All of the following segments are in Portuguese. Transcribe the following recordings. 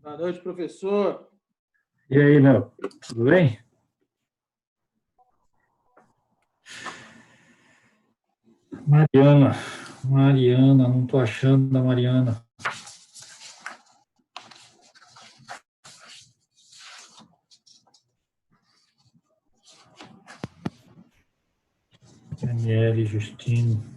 Boa noite, professor. E aí, meu, tudo bem? Mariana, não estou achando a Mariana. Daniele, Justino.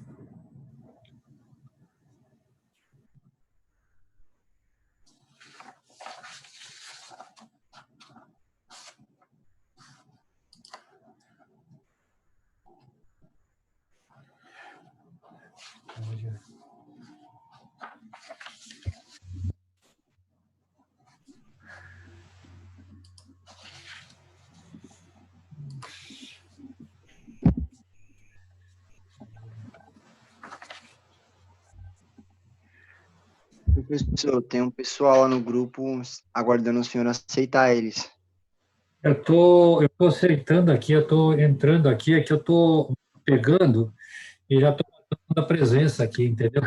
Professor, tem um pessoal lá no grupo aguardando o senhor aceitar eles. Eu tô aceitando aqui, eu estou entrando aqui, é que eu estou pegando e já estou dando a presença aqui, entendeu?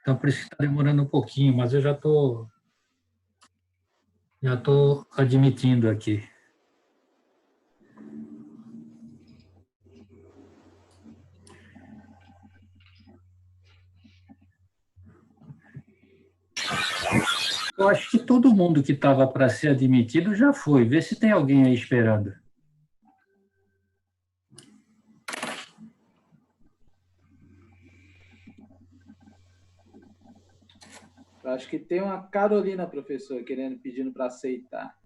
Então, por isso que está demorando um pouquinho, mas eu já tô admitindo aqui. Eu acho que todo mundo que estava para ser admitido já foi. Vê se tem alguém aí esperando. Eu acho que tem uma Carolina, professor, pedindo para aceitar.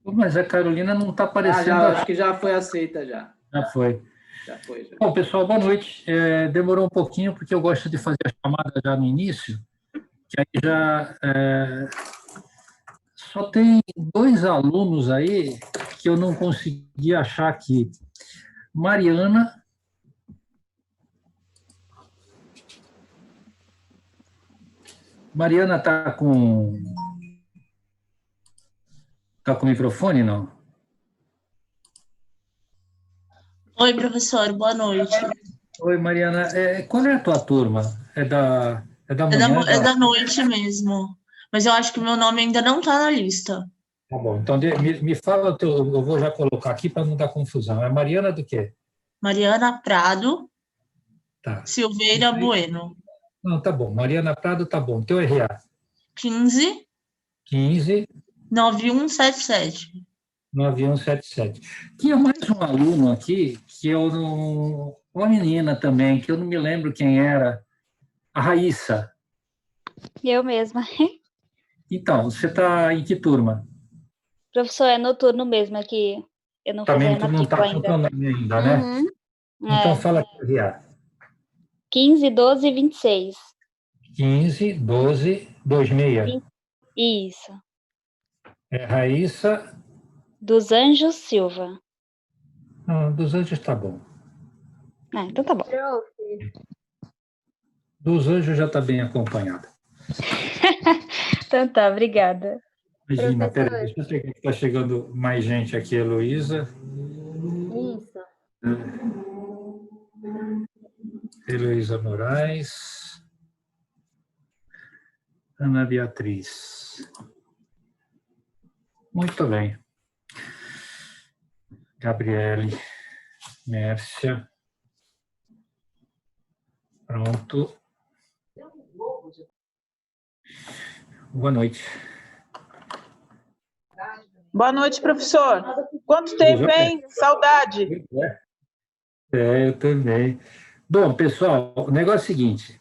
Mas a Carolina não está aparecendo. Acho que já foi aceita, já. Já foi. Já foi, já. Bom, pessoal, boa noite. Demorou um pouquinho, porque eu gosto de fazer a chamada já no início, que aí já só tem 2 alunos aí que eu não consegui achar aqui. Mariana. Mariana está com microfone, não? Oi, professor, boa noite. Oi, Mariana. Qual é a tua turma? É da manhã? É da noite mesmo. Mas eu acho que meu nome ainda não está na lista. Tá bom. Então, me fala o teu. Eu vou já colocar aqui para não dar confusão. É Mariana do quê? Mariana Prado Tá. Silveira Bueno. Não, tá bom. Mariana Prado, tá bom. Teu RA? 15 15 9177. 9177. Tinha mais um aluno aqui, que eu não. Uma menina também, que eu não me lembro quem era. A Raíssa. Eu mesma. Então, você está em que turma? Professor, é noturno mesmo, é que eu não Também fiz tu não está com teu nome ainda, né? Uhum. Então, fala aqui, RA. 15, 12 e 26. 15, 12, 26. Isso. É Raíssa. Dos Anjos Silva. Dos Anjos tá bom. Então tá bom. Dos Anjos já está bem acompanhada. Então tá, obrigada. Imagina, peraí, deixa eu ver que está chegando mais gente aqui, Heloísa. Isso. Heloísa Moraes. Ana Beatriz. Muito bem. Gabriele. Mércia. Pronto. Boa noite. Boa noite, professor. Quanto tempo, hein? Saudade. Eu também. Bom, pessoal, o negócio é o seguinte.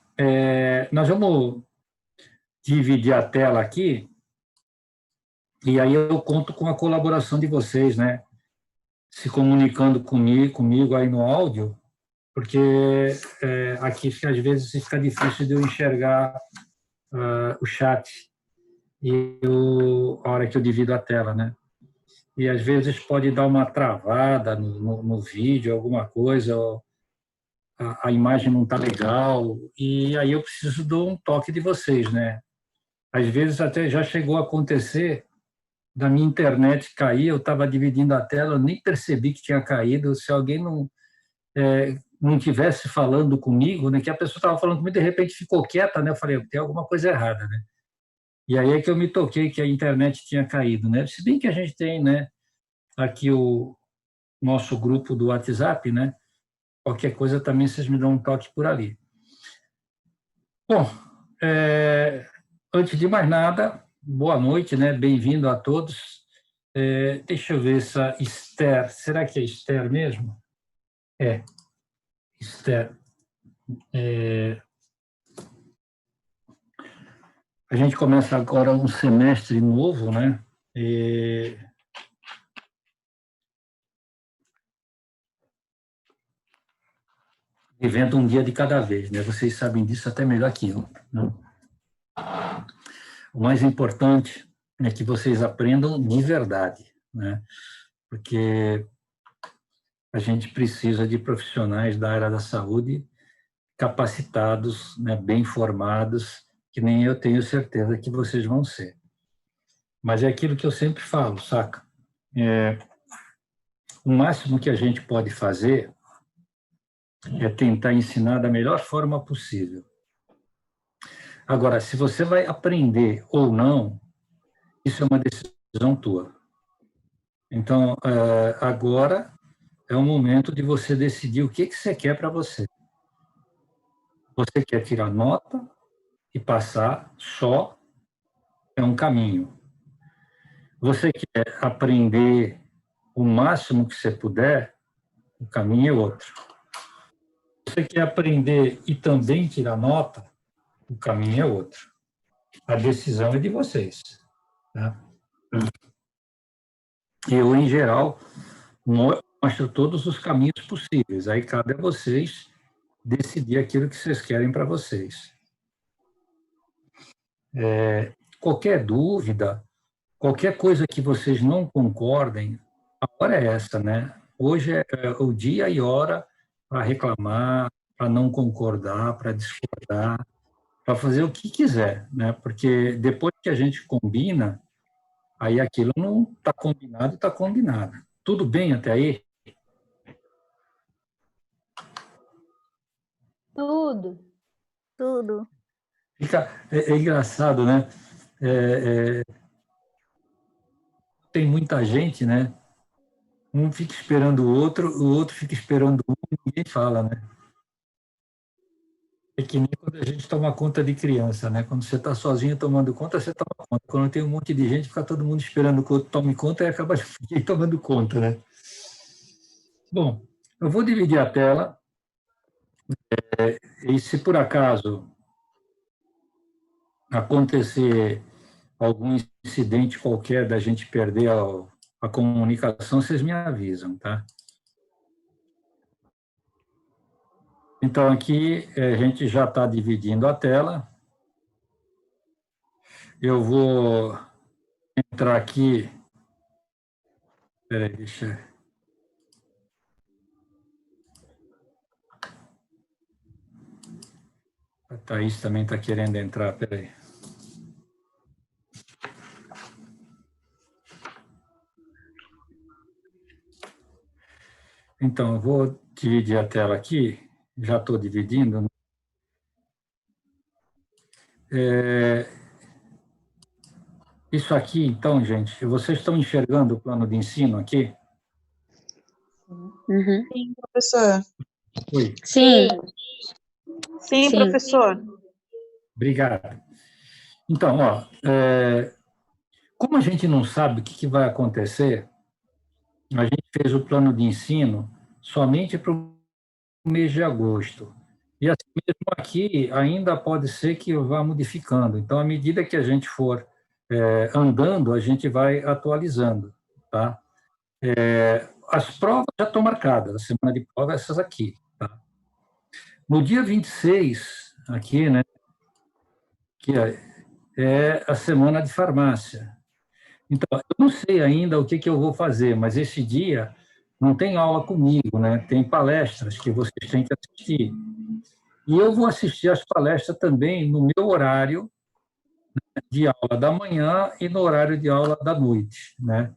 Nós vamos dividir a tela aqui e aí eu conto com a colaboração de vocês, né? Se comunicando comigo aí no áudio, porque aqui às vezes fica difícil de eu enxergar o chat a hora que eu divido a tela, né? E às vezes pode dar uma travada no vídeo, alguma coisa, a imagem não está legal, e aí eu preciso de um toque de vocês, né? Às vezes até já chegou a acontecer da minha internet cair, eu estava dividindo a tela, eu nem percebi que tinha caído, se alguém não tivesse falando comigo, né, que a pessoa estava falando comigo, de repente ficou quieta, né, eu falei, tem alguma coisa errada, né? E aí é que eu me toquei que a internet tinha caído, né? Se bem que a gente tem, né, aqui o nosso grupo do WhatsApp, né? Qualquer coisa também vocês me dão um toque por ali. Bom, antes de mais nada, boa noite, né? Bem-vindo a todos. Deixa eu ver essa Esther. Será que é Esther mesmo? É, Esther. A gente começa agora um semestre novo, né? Vivendo um dia de cada vez, né? Vocês sabem disso até melhor que eu, né? O mais importante é que vocês aprendam de verdade, né? Porque a gente precisa de profissionais da área da saúde capacitados, né, bem formados, que nem eu tenho certeza que vocês vão ser. Mas é aquilo que eu sempre falo, saca? O máximo que a gente pode fazer é tentar ensinar da melhor forma possível. Agora, se você vai aprender ou não, isso é uma decisão tua. Então, agora é o momento de você decidir o que você quer para você. Você quer tirar nota e passar só, é um caminho. Você quer aprender o máximo que você puder, o caminho é outro. Você quer aprender e também tirar nota, o caminho é outro. A decisão é de vocês. Tá? Eu, em geral, mostro todos os caminhos possíveis. Aí cabe a vocês decidir aquilo que vocês querem para vocês. Qualquer dúvida, qualquer coisa que vocês não concordem, a hora é essa, né? Hoje é o dia e hora para reclamar, para não concordar, para discordar, para fazer o que quiser, né? Porque depois que a gente combina, aí aquilo não está combinado, está combinado. Tudo bem até aí? Tudo. Tudo. É engraçado, né? Tem muita gente, né? Um fica esperando o outro fica esperando um, e ninguém fala, né? É que nem quando a gente toma conta de criança, né? Quando você está sozinho tomando conta, você toma conta. Quando tem um monte de gente, fica todo mundo esperando que o outro tome conta e acaba ninguém tomando conta, né? Bom, eu vou dividir a tela. E se por acaso acontecer algum incidente qualquer da gente perder a comunicação, vocês me avisam, tá? Então, aqui a gente já está dividindo a tela. Eu vou entrar aqui. Espera aí, deixa. A Thaís também está querendo entrar, espera aí. Então, eu vou dividir a tela aqui. Já estou dividindo, né? Isso aqui, então, gente, vocês estão enxergando o plano de ensino aqui? Uhum. Sim, professor. Oi, Sim. Sim, Sim. professor. obrigado. Então, ó, como a gente não sabe o que vai acontecer, a gente fez o plano de ensino somente para o mês de agosto. E assim mesmo aqui, ainda pode ser que vá modificando. Então, à medida que a gente for andando, a gente vai atualizando, tá? As provas já estão marcadas, a semana de prova é essas aqui, tá? No dia 26, aqui, né, que é a semana de farmácia. Então, eu não sei ainda o que eu vou fazer, mas esse dia não tem aula comigo, né? Tem palestras que vocês têm que assistir. E eu vou assistir as palestras também no meu horário de aula da manhã e no horário de aula da noite, né?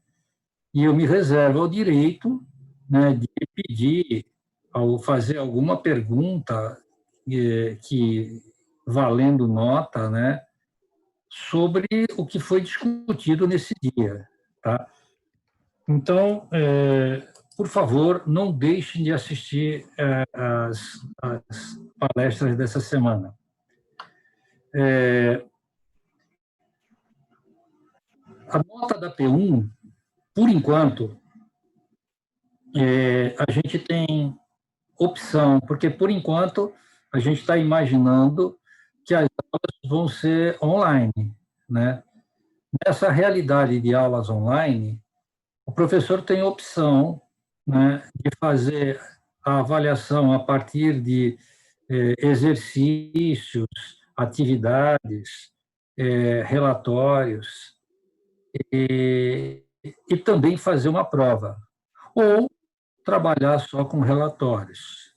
E eu me reservo o direito, né, de pedir, ao fazer alguma pergunta que valendo nota, né, sobre o que foi discutido nesse dia, tá? Então, por favor, não deixem de assistir as palestras dessa semana. A nota da P1, por enquanto, a gente tem opção, porque, por enquanto, a gente está imaginando que as aulas vão ser online, né? Nessa realidade de aulas online, o professor tem opção, né, de fazer a avaliação a partir de exercícios, atividades, relatórios, e também fazer uma prova, ou trabalhar só com relatórios.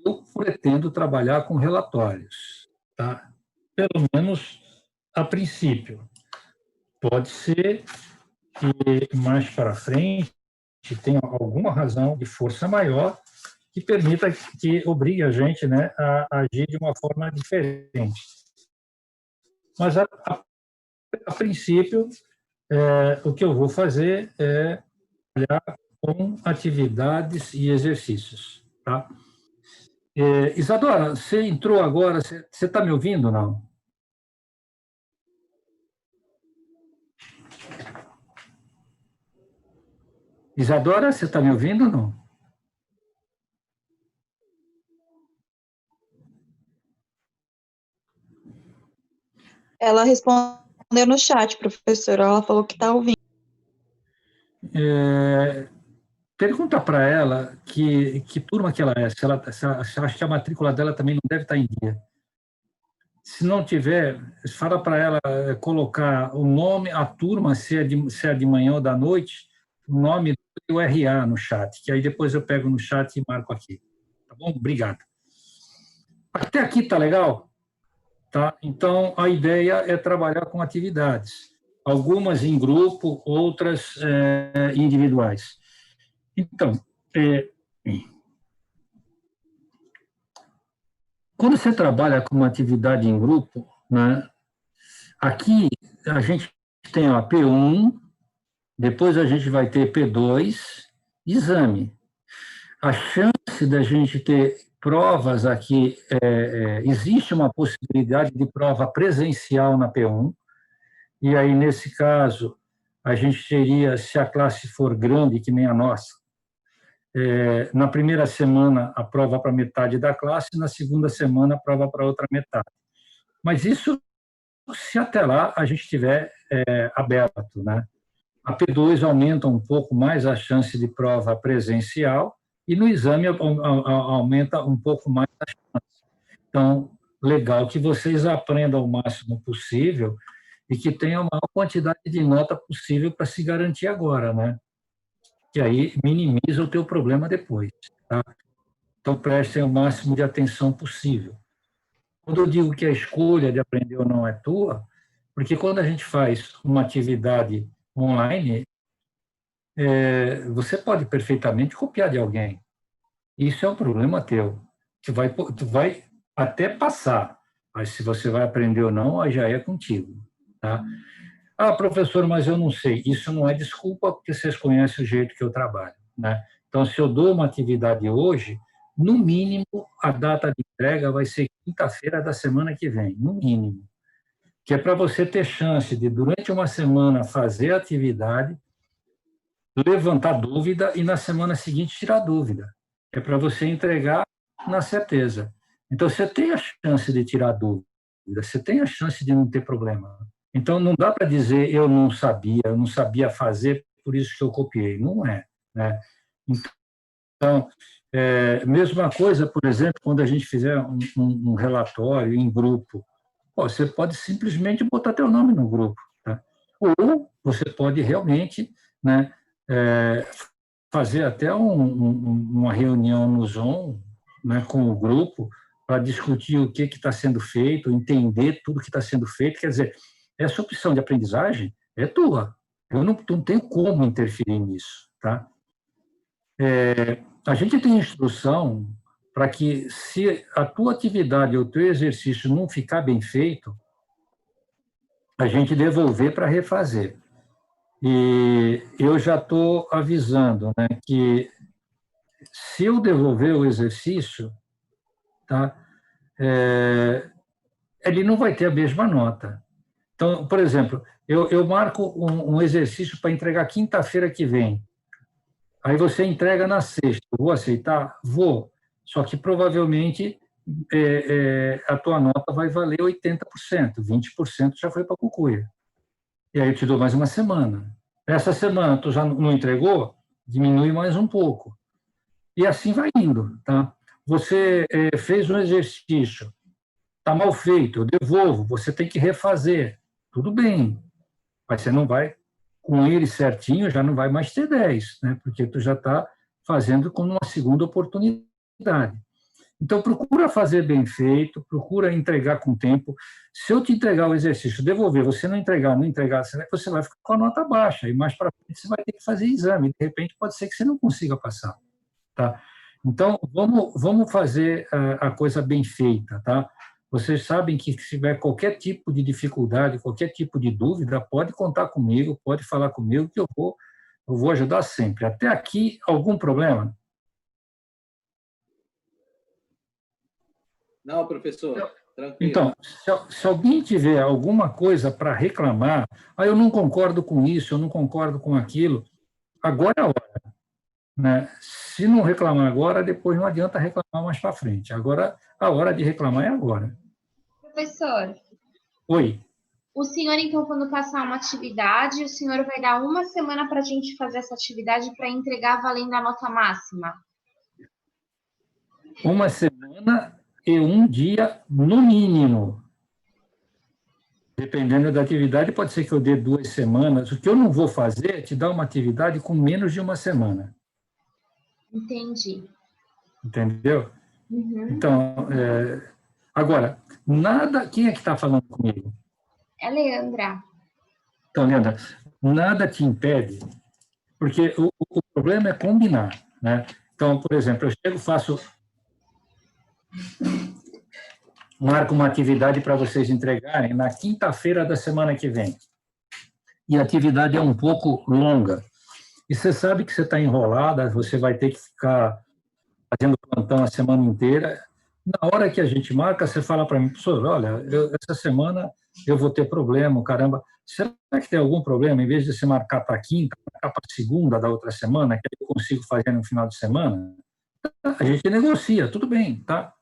Eu pretendo trabalhar com relatórios, tá? Pelo menos a princípio. Pode ser que mais para frente tenha alguma razão de força maior que permita, que obrigue a gente, né, a agir de uma forma diferente. Mas, a princípio, o que eu vou fazer é trabalhar com atividades e exercícios, tá? Isadora, você entrou agora, você está me ouvindo, não? Isadora, você está me ouvindo ou não? Ela respondeu no chat, professora. Ela falou que está ouvindo. Pergunta para ela que turma que ela é, se ela acha que a matrícula dela também não deve estar em dia. Se não tiver, fala para ela colocar o nome, a turma, se é de manhã ou da noite, o nome do RA no chat, que aí depois eu pego no chat e marco aqui. Tá bom? Obrigado. Até aqui tá legal? Tá? Então, a ideia é trabalhar com atividades, algumas em grupo, outras individuais. Então, quando você trabalha com uma atividade em grupo, né, aqui a gente tem a P1, depois a gente vai ter P2, exame. A chance da gente ter provas aqui, existe uma possibilidade de prova presencial na P1, e aí, nesse caso, a gente teria, se a classe for grande, que nem a nossa, na primeira semana a prova para metade da classe, na segunda semana a prova para outra metade. Mas isso, se até lá a gente estiver aberto, né? A P2 aumenta um pouco mais a chance de prova presencial, e no exame aumenta um pouco mais a chance. Então, legal que vocês aprendam o máximo possível e que tenham a maior quantidade de nota possível para se garantir agora, né? Que aí minimiza o teu problema depois, tá? Então, prestem o máximo de atenção possível. Quando eu digo que a escolha de aprender ou não é tua, porque quando a gente faz uma atividade online, você pode perfeitamente copiar de alguém. Isso é um problema teu. Tu vai até passar, mas se você vai aprender ou não, aí já é contigo, tá? Ah, professor, mas eu não sei. Isso não é desculpa, porque vocês conhecem o jeito que eu trabalho, né? Então, se eu dou uma atividade hoje, no mínimo, a data de entrega vai ser quinta-feira da semana que vem, no mínimo. Que é para você ter chance de, durante uma semana, fazer a atividade, levantar dúvida e, na semana seguinte, tirar dúvida. É para você entregar na certeza. Então, você tem a chance de tirar dúvida, você tem a chance de não ter problema. Então, não dá para dizer eu não sabia fazer, por isso que eu copiei. Não é, né? Então, mesma coisa, por exemplo, quando a gente fizer um relatório em grupo, você pode simplesmente botar teu nome no grupo, tá? Ou você pode realmente, né, fazer até uma reunião no Zoom, né, com o grupo, para discutir o que está sendo feito, entender tudo que está sendo feito. Quer dizer, essa opção de aprendizagem é tua. Eu não tenho como interferir nisso, tá? A gente tem instrução para que, se a tua atividade ou o teu exercício não ficar bem feito, a gente devolver para refazer. E eu já estou avisando, né, que se eu devolver o exercício, tá, ele não vai ter a mesma nota. Então, por exemplo, eu marco um exercício para entregar quinta-feira que vem. Aí você entrega na sexta. Eu vou aceitar? Vou. Só que provavelmente a tua nota vai valer 80%, 20% já foi para a cucuia. E aí eu te dou mais uma semana. Essa semana tu já não entregou? Diminui mais um pouco. E assim vai indo, tá? Você fez um exercício, está mal feito, eu devolvo, você tem que refazer. Tudo bem, mas você não vai, com ele certinho, já não vai mais ter 10, né? Porque tu já está fazendo como uma segunda oportunidade. Então, procura fazer bem feito, procura entregar com tempo. Se eu te entregar o exercício, devolver, você não entregar, você vai ficar com a nota baixa, e mais para frente você vai ter que fazer exame, de repente pode ser que você não consiga passar. Tá? Então, vamos fazer a coisa bem feita, tá? Vocês sabem que se tiver qualquer tipo de dificuldade, qualquer tipo de dúvida, pode contar comigo, pode falar comigo, que eu vou ajudar sempre. Até aqui, algum problema? Não, professor, tranquilo. Então, se alguém tiver alguma coisa para reclamar, eu não concordo com isso, eu não concordo com aquilo, agora é a hora. Né? Se não reclamar agora, depois não adianta reclamar mais para frente. Agora, a hora de reclamar é agora. Professor. Oi. O senhor, então, quando passar uma atividade, o senhor vai dar uma semana para a gente fazer essa atividade para entregar valendo a nota máxima? Uma semana e um dia, no mínimo. Dependendo da atividade, pode ser que eu dê 2 semanas. O que eu não vou fazer é te dar uma atividade com menos de uma semana. Entendi. Entendeu? Uhum. Então, agora, nada... Quem é que está falando comigo? É Leandra. Então, Leandra, nada te impede, porque o problema é combinar, né? Então, por exemplo, eu chego, marco uma atividade para vocês entregarem na quinta-feira da semana que vem. E a atividade é um pouco longa. E você sabe que você está enrolada, você vai ter que ficar fazendo plantão a semana inteira. Na hora que a gente marca, você fala para mim, professor, olha, essa semana eu vou ter problema, caramba. Será que tem algum problema? Em vez de você marcar para quinta, marcar para segunda da outra semana, que eu consigo fazer no final de semana? A gente negocia, tudo bem, tá?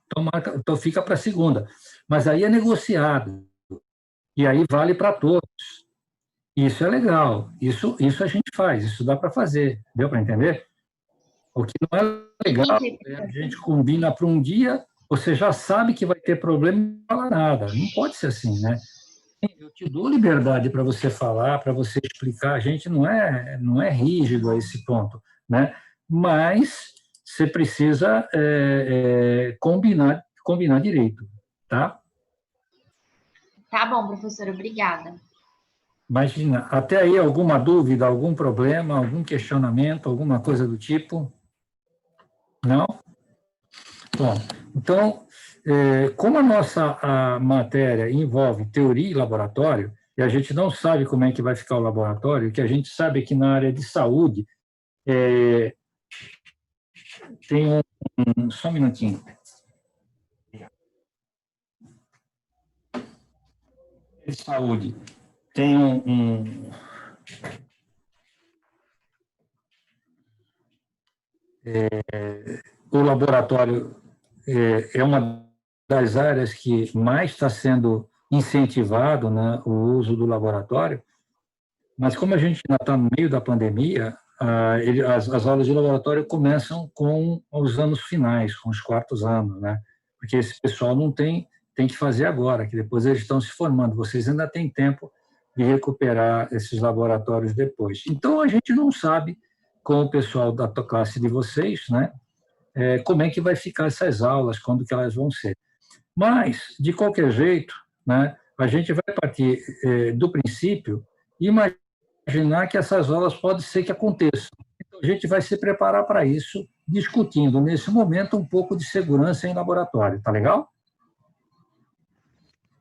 Então fica para segunda. Mas aí é negociado. E aí vale para todos. Isso é legal. Isso a gente faz, isso dá para fazer. Deu para entender? O que não é legal é a gente combina para um dia, você já sabe que vai ter problema e não fala nada. Não pode ser assim, né? Eu te dou liberdade para você falar, para você explicar. A gente não é rígido a esse ponto, né? Mas você precisa combinar direito, tá? Tá bom, professor, obrigada. Imagina, até aí alguma dúvida, algum problema, algum questionamento, alguma coisa do tipo? Não? Bom, então, como a matéria envolve teoria e laboratório, e a gente não sabe como é que vai ficar o laboratório, o que a gente sabe é que na área de saúde tem só um minutinho. De saúde tem o laboratório é uma das áreas que mais está sendo incentivado, né, o uso do laboratório, mas como a gente ainda está no meio da pandemia, as aulas de laboratório começam com os anos finais, com os 4º anos, né, porque esse pessoal não tem que fazer agora, que depois eles estão se formando, vocês ainda têm tempo de recuperar esses laboratórios depois. Então, a gente não sabe, com o pessoal da classe de vocês, né, como é que vai ficar essas aulas, quando que elas vão ser. Mas, de qualquer jeito, né, a gente vai partir do princípio e imaginar que essas aulas pode ser que aconteçam. Então, a gente vai se preparar para isso, discutindo, nesse momento, um pouco de segurança em laboratório. Tá legal?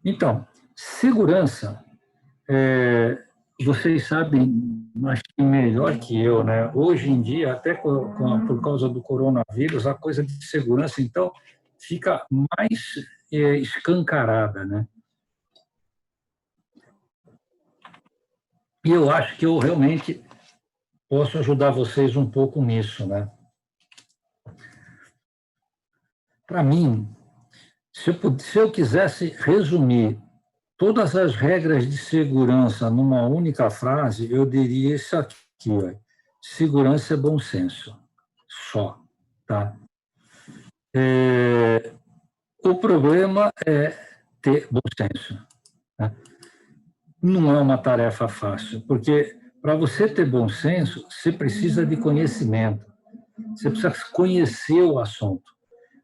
Então, segurança vocês sabem, acho que melhor que eu, né? Hoje em dia, até por causa do coronavírus, a coisa de segurança, então, fica mais escancarada, né? E eu acho que eu realmente posso ajudar vocês um pouco nisso, né? Para mim, se eu quisesse resumir todas as regras de segurança numa única frase, eu diria isso aqui, ó. Segurança é bom senso, só, tá? O problema é ter bom senso, né? Não é uma tarefa fácil, porque para você ter bom senso, você precisa de conhecimento, você precisa conhecer o assunto.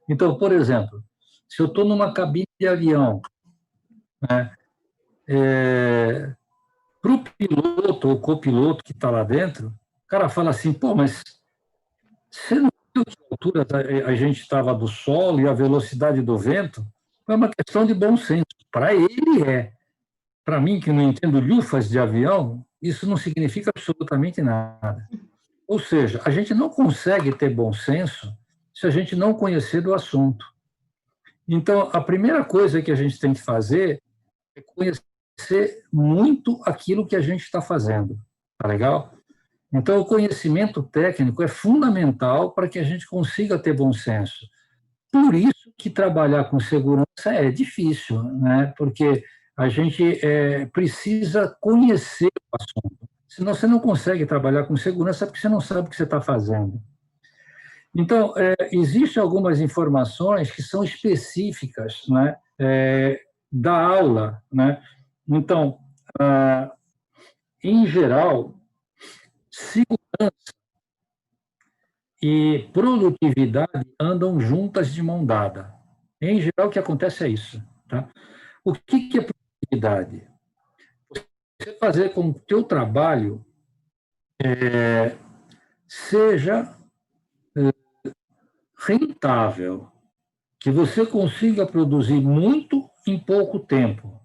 Então, por exemplo, se eu estou numa cabine de avião, né, para o piloto ou copiloto que está lá dentro, o cara fala assim, pô, mas você não viu que altura a gente estava do solo e a velocidade do vento? É uma questão de bom senso. Para ele é. Para mim, que não entendo lufas de avião, isso não significa absolutamente nada. Ou seja, a gente não consegue ter bom senso se a gente não conhecer do assunto. Então, a primeira coisa que a gente tem que fazer é conhecer muito aquilo que a gente está fazendo. Tá legal? Então, o conhecimento técnico é fundamental para que a gente consiga ter bom senso. Por isso que trabalhar com segurança é difícil, né? Porque a gente precisa conhecer o assunto. Senão você não consegue trabalhar com segurança porque você não sabe o que você está fazendo. Então, existem algumas informações que são específicas, né, da aula, né? Então, em geral, segurança e produtividade andam juntas de mão dada. Em geral, o que acontece é isso, tá? O que é produtividade? Você fazer com que o teu trabalho seja rentável, que você consiga produzir muito em pouco tempo.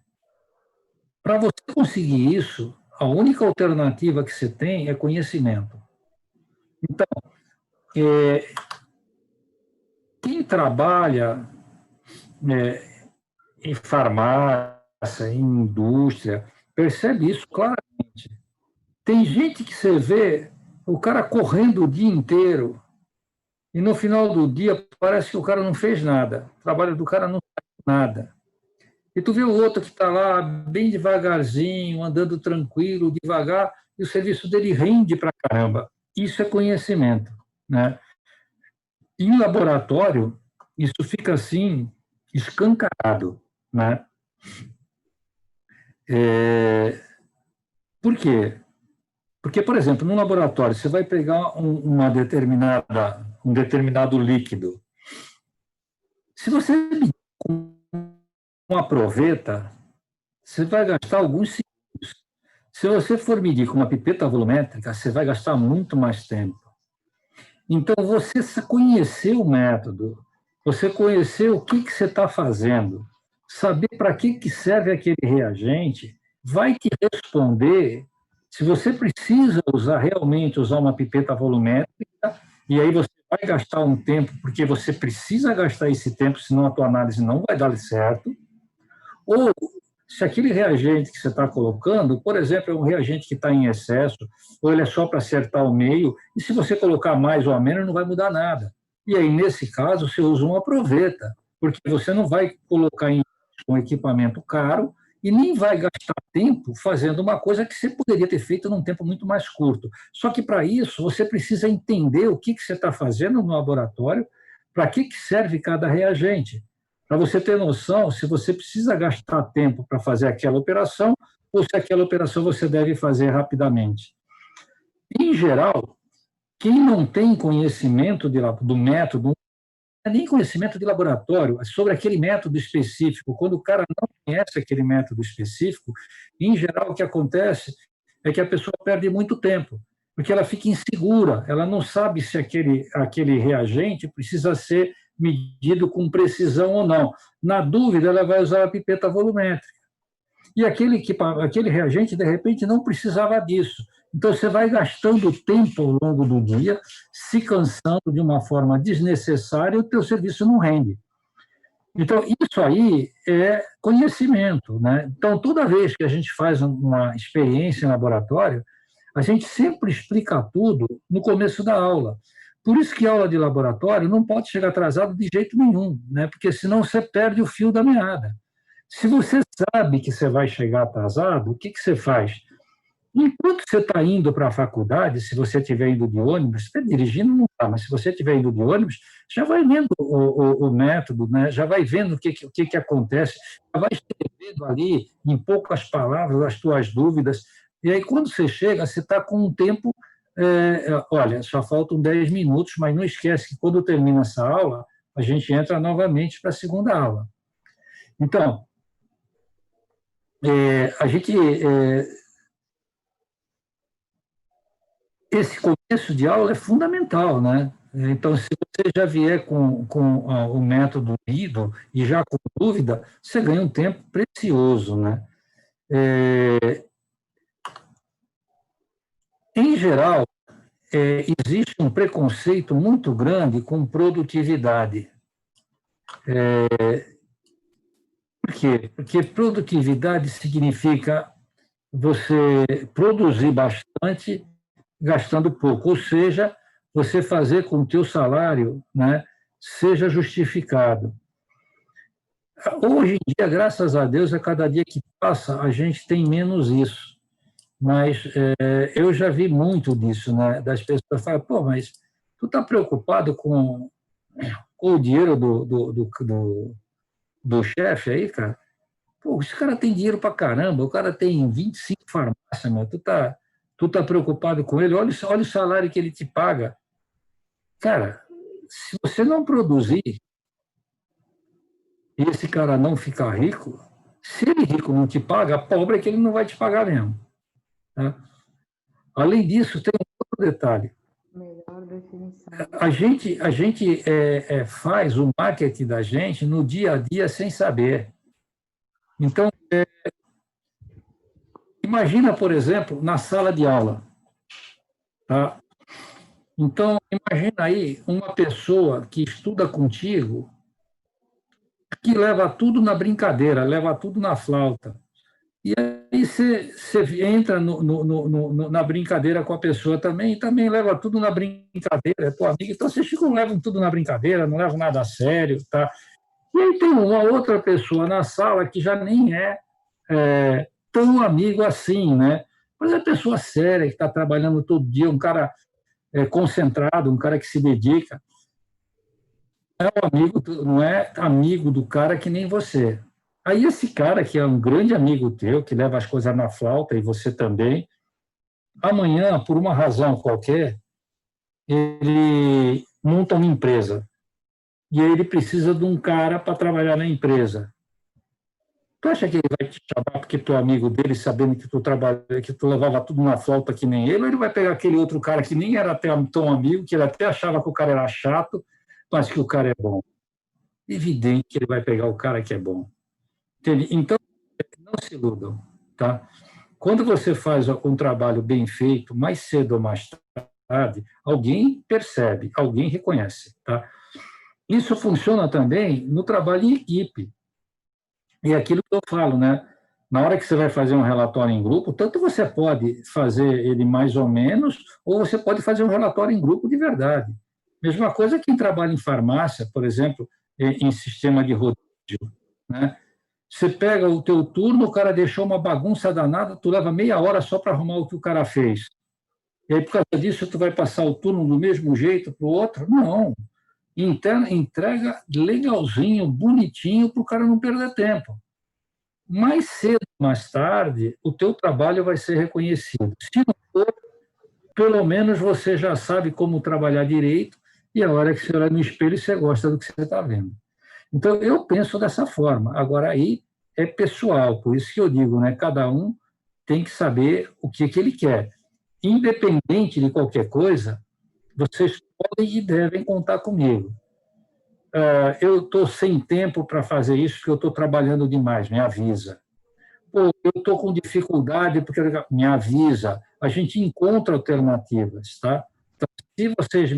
Para você conseguir isso, a única alternativa que você tem é conhecimento. Então, quem trabalha em farmácia, em indústria, percebe isso claramente. Tem gente que você vê o cara correndo o dia inteiro e no final do dia parece que o cara não fez nada. O trabalho do cara não faz nada. E tu vê o outro que está lá bem devagarzinho, andando tranquilo, devagar, e o serviço dele rende pra caramba. Isso é conhecimento, né? Em laboratório, isso fica assim, escancarado, né? Por quê? Porque, por exemplo, no laboratório, você vai pegar um determinado líquido. Se você medir com uma proveta, você vai gastar alguns segundos. Se você for medir com uma pipeta volumétrica, você vai gastar muito mais tempo. Então, você conhecer o método, você conhecer o que você está fazendo, saber para que serve aquele reagente, vai te responder se você precisa realmente usar uma pipeta volumétrica, e aí você vai gastar um tempo, porque você precisa gastar esse tempo, senão a tua análise não vai dar certo, ou se aquele reagente que você está colocando, por exemplo, é um reagente que está em excesso, ou ele é só para acertar o meio, e se você colocar mais ou menos, não vai mudar nada. E aí, nesse caso, você usa uma proveta, porque você não vai colocar em um equipamento caro e nem vai gastar tempo fazendo uma coisa que você poderia ter feito num tempo muito mais curto. Só que, para isso, você precisa entender o que você está fazendo no laboratório, para que serve cada reagente, para você ter noção se você precisa gastar tempo para fazer aquela operação ou se aquela operação você deve fazer rapidamente. Em geral, quem não tem conhecimento do método, nem conhecimento de laboratório sobre aquele método específico, quando o cara não conhece aquele método específico, em geral o que acontece é que a pessoa perde muito tempo, porque ela fica insegura, ela não sabe se aquele reagente precisa ser medido com precisão ou não. Na dúvida, ela vai usar a pipeta volumétrica. E aquele reagente, de repente, não precisava disso. Então, você vai gastando tempo ao longo do dia, se cansando de uma forma desnecessária e o teu serviço não rende. Então, isso aí é conhecimento, né? Então, toda vez que a gente faz uma experiência em laboratório, a gente sempre explica tudo no começo da aula. Por isso que a aula de laboratório não pode chegar atrasado de jeito nenhum, né? Porque senão você perde o fio da meada. Se você sabe que você vai chegar atrasado, o que você faz? Enquanto você está indo para a faculdade, se você estiver indo de ônibus, você está dirigindo, não está, mas se você estiver indo de ônibus, já vai vendo o método, né? Já vai vendo o que acontece, já vai escrevendo ali, em poucas palavras, as tuas dúvidas. E aí, quando você chega, você está com um tempo... olha, só faltam 10 minutos, mas não esquece que quando termina essa aula, a gente entra novamente para a segunda aula. Então, a gente... esse começo de aula é fundamental, né? Então, se você já vier com o método lido e já com dúvida, você ganha um tempo precioso, né? Em geral, existe um preconceito muito grande com produtividade. Por quê? Porque produtividade significa você produzir bastante gastando pouco, ou seja, você fazer com que o teu salário, né, seja justificado. Hoje em dia, graças a Deus, a cada dia que passa, a gente tem menos isso. Mas eu já vi muito disso, né, das pessoas falam, pô, mas tu está preocupado com o dinheiro do chefe aí, cara? Pô, esse cara tem dinheiro pra caramba, o cara tem 25 farmácias, meu, tu tá preocupado com ele? Olha o salário que ele te paga. Cara, se você não produzir e esse cara não ficar rico, se ele rico não te paga, pobre é que ele não vai te pagar mesmo. Tá? Além disso, tem um outro detalhe. Melhor definição. A gente faz o marketing da gente no dia a dia sem saber. Então, imagina, por exemplo, na sala de aula. Tá? Então, imagina aí uma pessoa que estuda contigo, que leva tudo na brincadeira, leva tudo na flauta. E aí você entra na brincadeira com a pessoa também, e também leva tudo na brincadeira, é tua amiga. Então, vocês levam tudo na brincadeira, não levam nada a sério. Tá? E aí tem uma outra pessoa na sala que já nem é tão amigo assim, né? Mas é pessoa séria, que está trabalhando todo dia, um cara concentrado, um cara que se dedica. Não é amigo do cara que nem você. Aí esse cara, que é um grande amigo teu, que leva as coisas na flauta, e você também, amanhã, por uma razão qualquer, ele monta uma empresa. E aí ele precisa de um cara para trabalhar na empresa. Tu acha que ele vai te chamar porque tu é amigo dele, sabendo que tu levava tudo na flauta que nem ele, ou ele vai pegar aquele outro cara que nem era tão amigo, que ele até achava que o cara era chato, mas que o cara é bom? Evidente que ele vai pegar o cara que é bom. Entende? Então, não se iludam. Tá? Quando você faz um trabalho bem feito, mais cedo ou mais tarde, alguém percebe, alguém reconhece. Tá? Isso funciona também no trabalho em equipe. E é aquilo que eu falo, né? Na hora que você vai fazer um relatório em grupo, tanto você pode fazer ele mais ou menos, ou você pode fazer um relatório em grupo de verdade. Mesma coisa quem trabalha em farmácia, por exemplo, em sistema de rodízio, né? Você pega o teu turno, o cara deixou uma bagunça danada, tu leva meia hora só para arrumar o que o cara fez. E aí, por causa disso, tu vai passar o turno do mesmo jeito para o outro? Não. Entrega legalzinho, bonitinho, para o cara não perder tempo. Mais cedo, mais tarde, o teu trabalho vai ser reconhecido. Se não for, pelo menos você já sabe como trabalhar direito, e a hora que você olha no espelho, você gosta do que você está vendo. Então, eu penso dessa forma. Agora, aí é pessoal, por isso que eu digo, né? Cada um tem que saber o que ele quer. Independente de qualquer coisa, vocês podem e devem contar comigo. Eu estou sem tempo para fazer isso, porque eu estou trabalhando demais, me avisa. Pô, eu estou com dificuldade, porque me avisa. A gente encontra alternativas, tá? Então, se vocês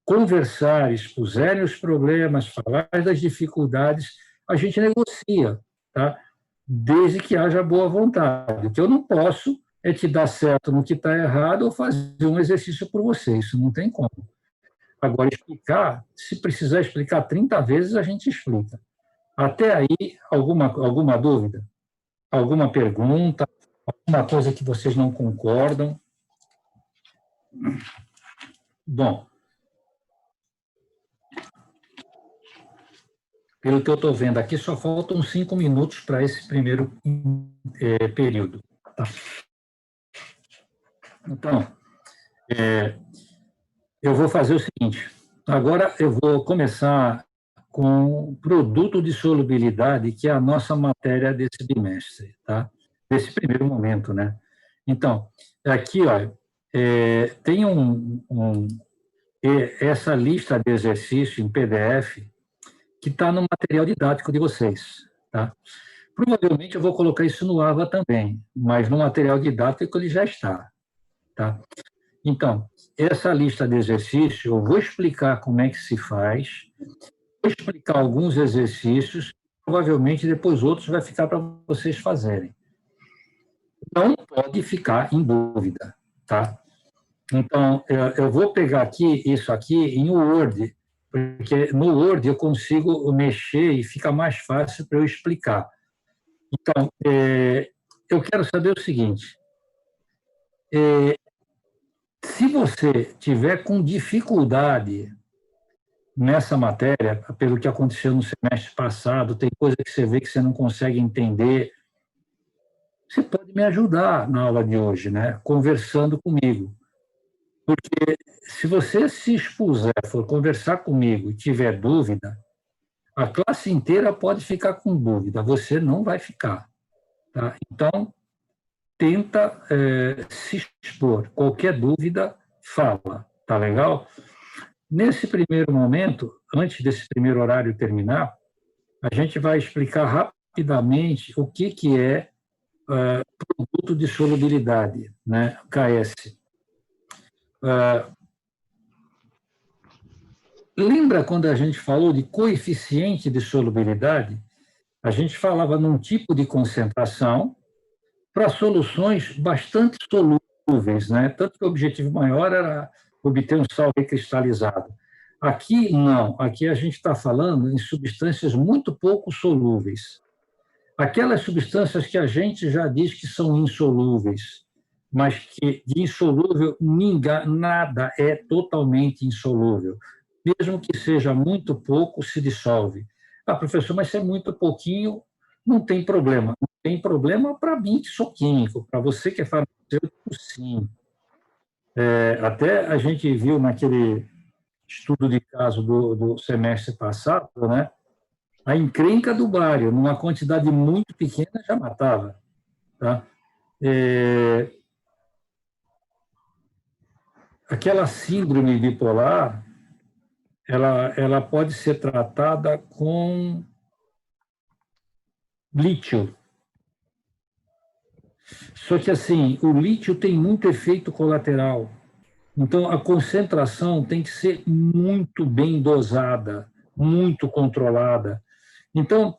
conversarem, expuserem os problemas, falar das dificuldades, a gente negocia, tá? Desde que haja boa vontade. O que eu não posso é te dar certo no que está errado ou fazer um exercício por você. Isso não tem como. Agora, explicar, se precisar explicar 30 vezes, a gente explica. Até aí, alguma dúvida? Alguma pergunta? Alguma coisa que vocês não concordam? Bom, pelo que eu estou vendo aqui, só faltam 5 minutos para esse primeiro período. Tá? Então, eu vou fazer o seguinte. Agora eu vou começar com o produto de solubilidade, que é a nossa matéria desse bimestre, tá? Desse primeiro momento, né? Então, aqui, ó, tem essa lista de exercício em PDF que está no material didático de vocês, tá? Provavelmente eu vou colocar isso no AVA também, mas no material didático ele já está, tá? Então, essa lista de exercícios, eu vou explicar como é que se faz, vou explicar alguns exercícios, provavelmente depois outros vai ficar para vocês fazerem. Não pode ficar em dúvida, tá? Então, eu vou pegar aqui isso aqui em Word, porque no Word eu consigo mexer e fica mais fácil para eu explicar. Então, eu quero saber o seguinte, se você tiver com dificuldade nessa matéria, pelo que aconteceu no semestre passado, tem coisa que você vê que você não consegue entender, você pode me ajudar na aula de hoje, né? Conversando comigo. Porque se você se expuser, for conversar comigo e tiver dúvida, a classe inteira pode ficar com dúvida, você não vai ficar. Tá? Então, tenta se expor. Qualquer dúvida, fala. Tá legal? Nesse primeiro momento, antes desse primeiro horário terminar, a gente vai explicar rapidamente o que é produto de solubilidade, né? KS. Lembra quando a gente falou de coeficiente de solubilidade? A gente falava num tipo de concentração para soluções bastante solúveis, né? Tanto que o objetivo maior era obter um sal recristalizado. Aqui, não. Aqui a gente está falando em substâncias muito pouco solúveis. Aquelas substâncias que a gente já diz que são insolúveis, mas que de insolúvel nada é totalmente insolúvel. Mesmo que seja muito pouco, se dissolve. Ah, professor, mas se é muito pouquinho, não tem problema. Não tem problema para mim, que sou químico. Para você que é farmacêutico, sim. Até a gente viu naquele estudo de caso do semestre passado, né? A encrenca do bário, numa quantidade muito pequena, já matava. Tá? Aquela síndrome bipolar, ela pode ser tratada com lítio. Só que, assim, o lítio tem muito efeito colateral. Então, a concentração tem que ser muito bem dosada, muito controlada. Então,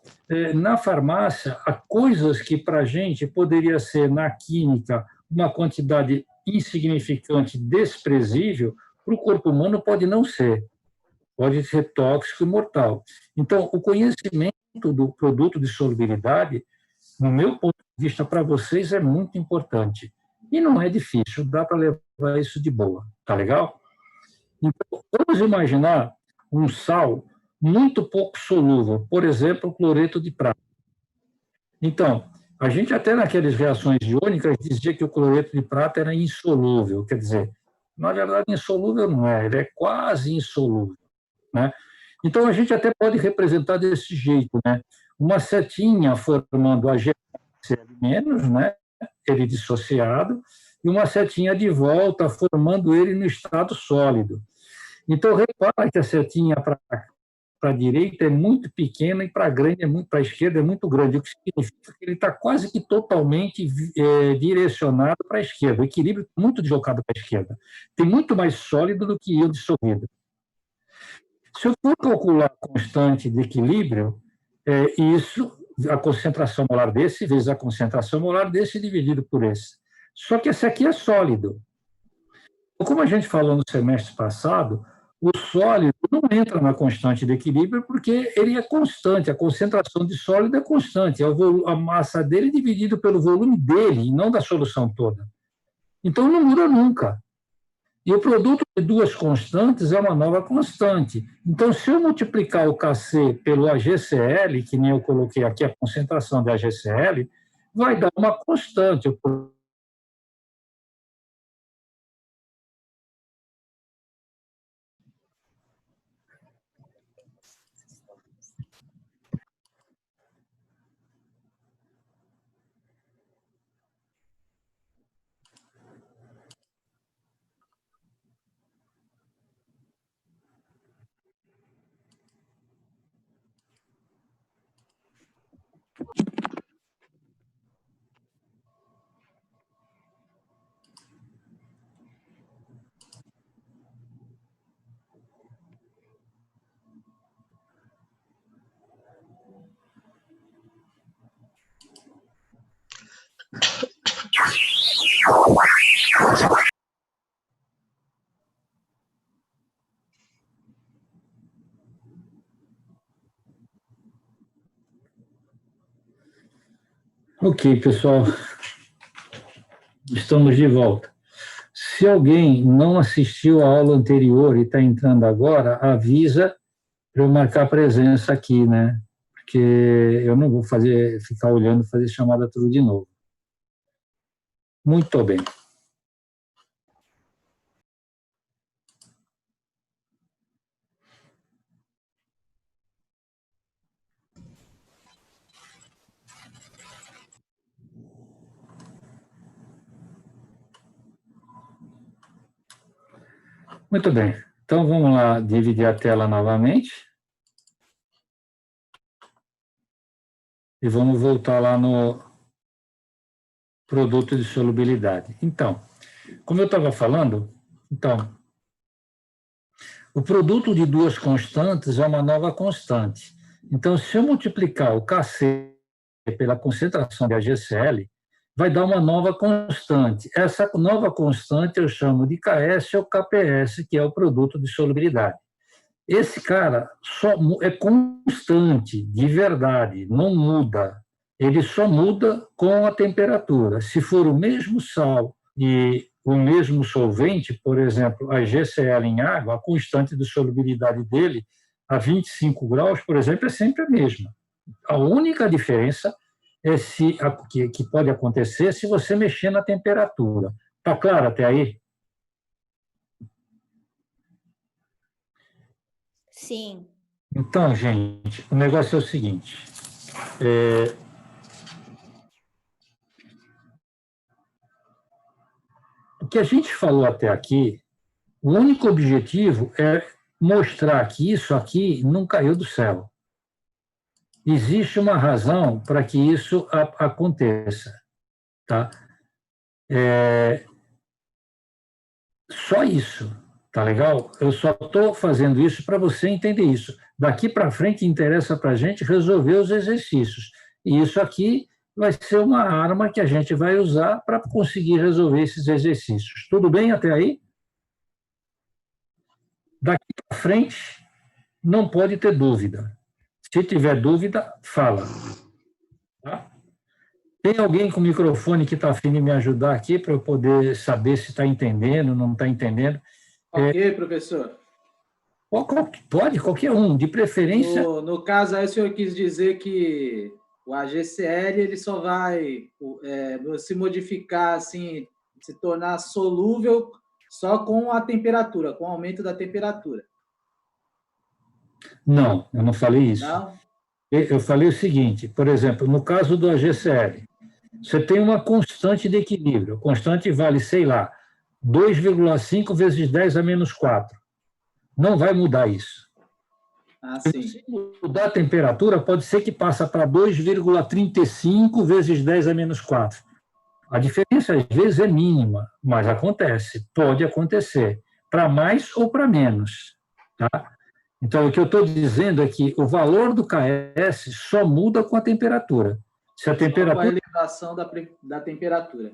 na farmácia, há coisas que, para a gente, poderia ser, na química, uma quantidade insignificante, desprezível, para o corpo humano pode não ser. Pode ser tóxico e mortal. Então, o conhecimento do produto de solubilidade, no meu ponto de vista, para vocês, é muito importante. E não é difícil, dá para levar isso de boa. Tá legal? Então, vamos imaginar um sal muito pouco solúvel, por exemplo, o cloreto de prata. Então, a gente até naquelas reações iônicas dizia que o cloreto de prata era insolúvel, quer dizer, na verdade, insolúvel não é, ele é quase insolúvel, né? Então, a gente até pode representar desse jeito, né? Uma setinha formando a GCl-, né? Ele dissociado, e uma setinha de volta formando ele no estado sólido. Então, repara que a setinha para para a direita é muito pequena e para a esquerda é muito grande, o que significa que ele está quase que totalmente direcionado para a esquerda. O equilíbrio é muito deslocado para a esquerda. Tem muito mais sólido do que íon dissolvido. Se eu for calcular a constante de equilíbrio, a concentração molar desse vezes a concentração molar desse dividido por esse. Só que esse aqui é sólido. Como a gente falou no semestre passado, o sólido não entra na constante de equilíbrio porque ele é constante, a concentração de sólido é constante, é a massa dele dividido pelo volume dele, e não da solução toda. Então, não muda nunca. E o produto de duas constantes é uma nova constante. Então, se eu multiplicar o Kc pelo AgCl, que nem eu coloquei aqui a concentração da AgCl, vai dar uma constante. Ok, pessoal. Estamos de volta. Se alguém não assistiu à aula anterior e está entrando agora, avisa para eu marcar presença aqui, né? Porque eu não vou ficar olhando, fazer chamada tudo de novo. Muito bem. Muito bem. Então, vamos lá dividir a tela novamente. E vamos voltar lá no produto de solubilidade. Então, como eu estava falando, o produto de duas constantes é uma nova constante. Então, se eu multiplicar o Kc pela concentração de AgCl, vai dar uma nova constante. Essa nova constante eu chamo de Ks ou Kps, que é o produto de solubilidade. Esse cara só é constante, de verdade, não muda. Ele só muda com a temperatura. Se for o mesmo sal e o mesmo solvente, por exemplo, a GCl em água, a constante de solubilidade dele, a 25 graus, por exemplo, é sempre a mesma. A única diferença que pode acontecer se você mexer na temperatura. Está claro até aí? Sim. Então, gente, o negócio é o seguinte. O que a gente falou até aqui, o único objetivo é mostrar que isso aqui não caiu do céu. Existe uma razão para que isso aconteça. Tá? Só isso, tá legal? Eu só estou fazendo isso para você entender isso. Daqui para frente interessa para a gente resolver os exercícios. E isso aqui vai ser uma arma que a gente vai usar para conseguir resolver esses exercícios. Tudo bem até aí? Daqui para frente, não pode ter dúvida. Se tiver dúvida, fala. Tá? Tem alguém com microfone que está afim de me ajudar aqui para eu poder saber se está entendendo, não está entendendo? Ok, professor. Pode, qualquer um, de preferência. No caso aí, o senhor quis dizer que o AgCl ele só vai se modificar, assim, se tornar solúvel só com a temperatura, com o aumento da temperatura. Não, eu não falei isso. Não? Eu falei o seguinte, por exemplo, no caso do AgCl, você tem uma constante de equilíbrio. A constante vale, sei lá, 2,5 vezes 10 a menos 4. Não vai mudar isso. Ah, Se sim. mudar a temperatura, pode ser que passe para 2,35 vezes 10 a menos 4. A diferença, às vezes, é mínima, mas acontece, pode acontecer, para mais ou para menos. Tá? Então, o que eu estou dizendo é que o valor do KS só muda com a temperatura. Se a Só com a temperatura... elevação da temperatura.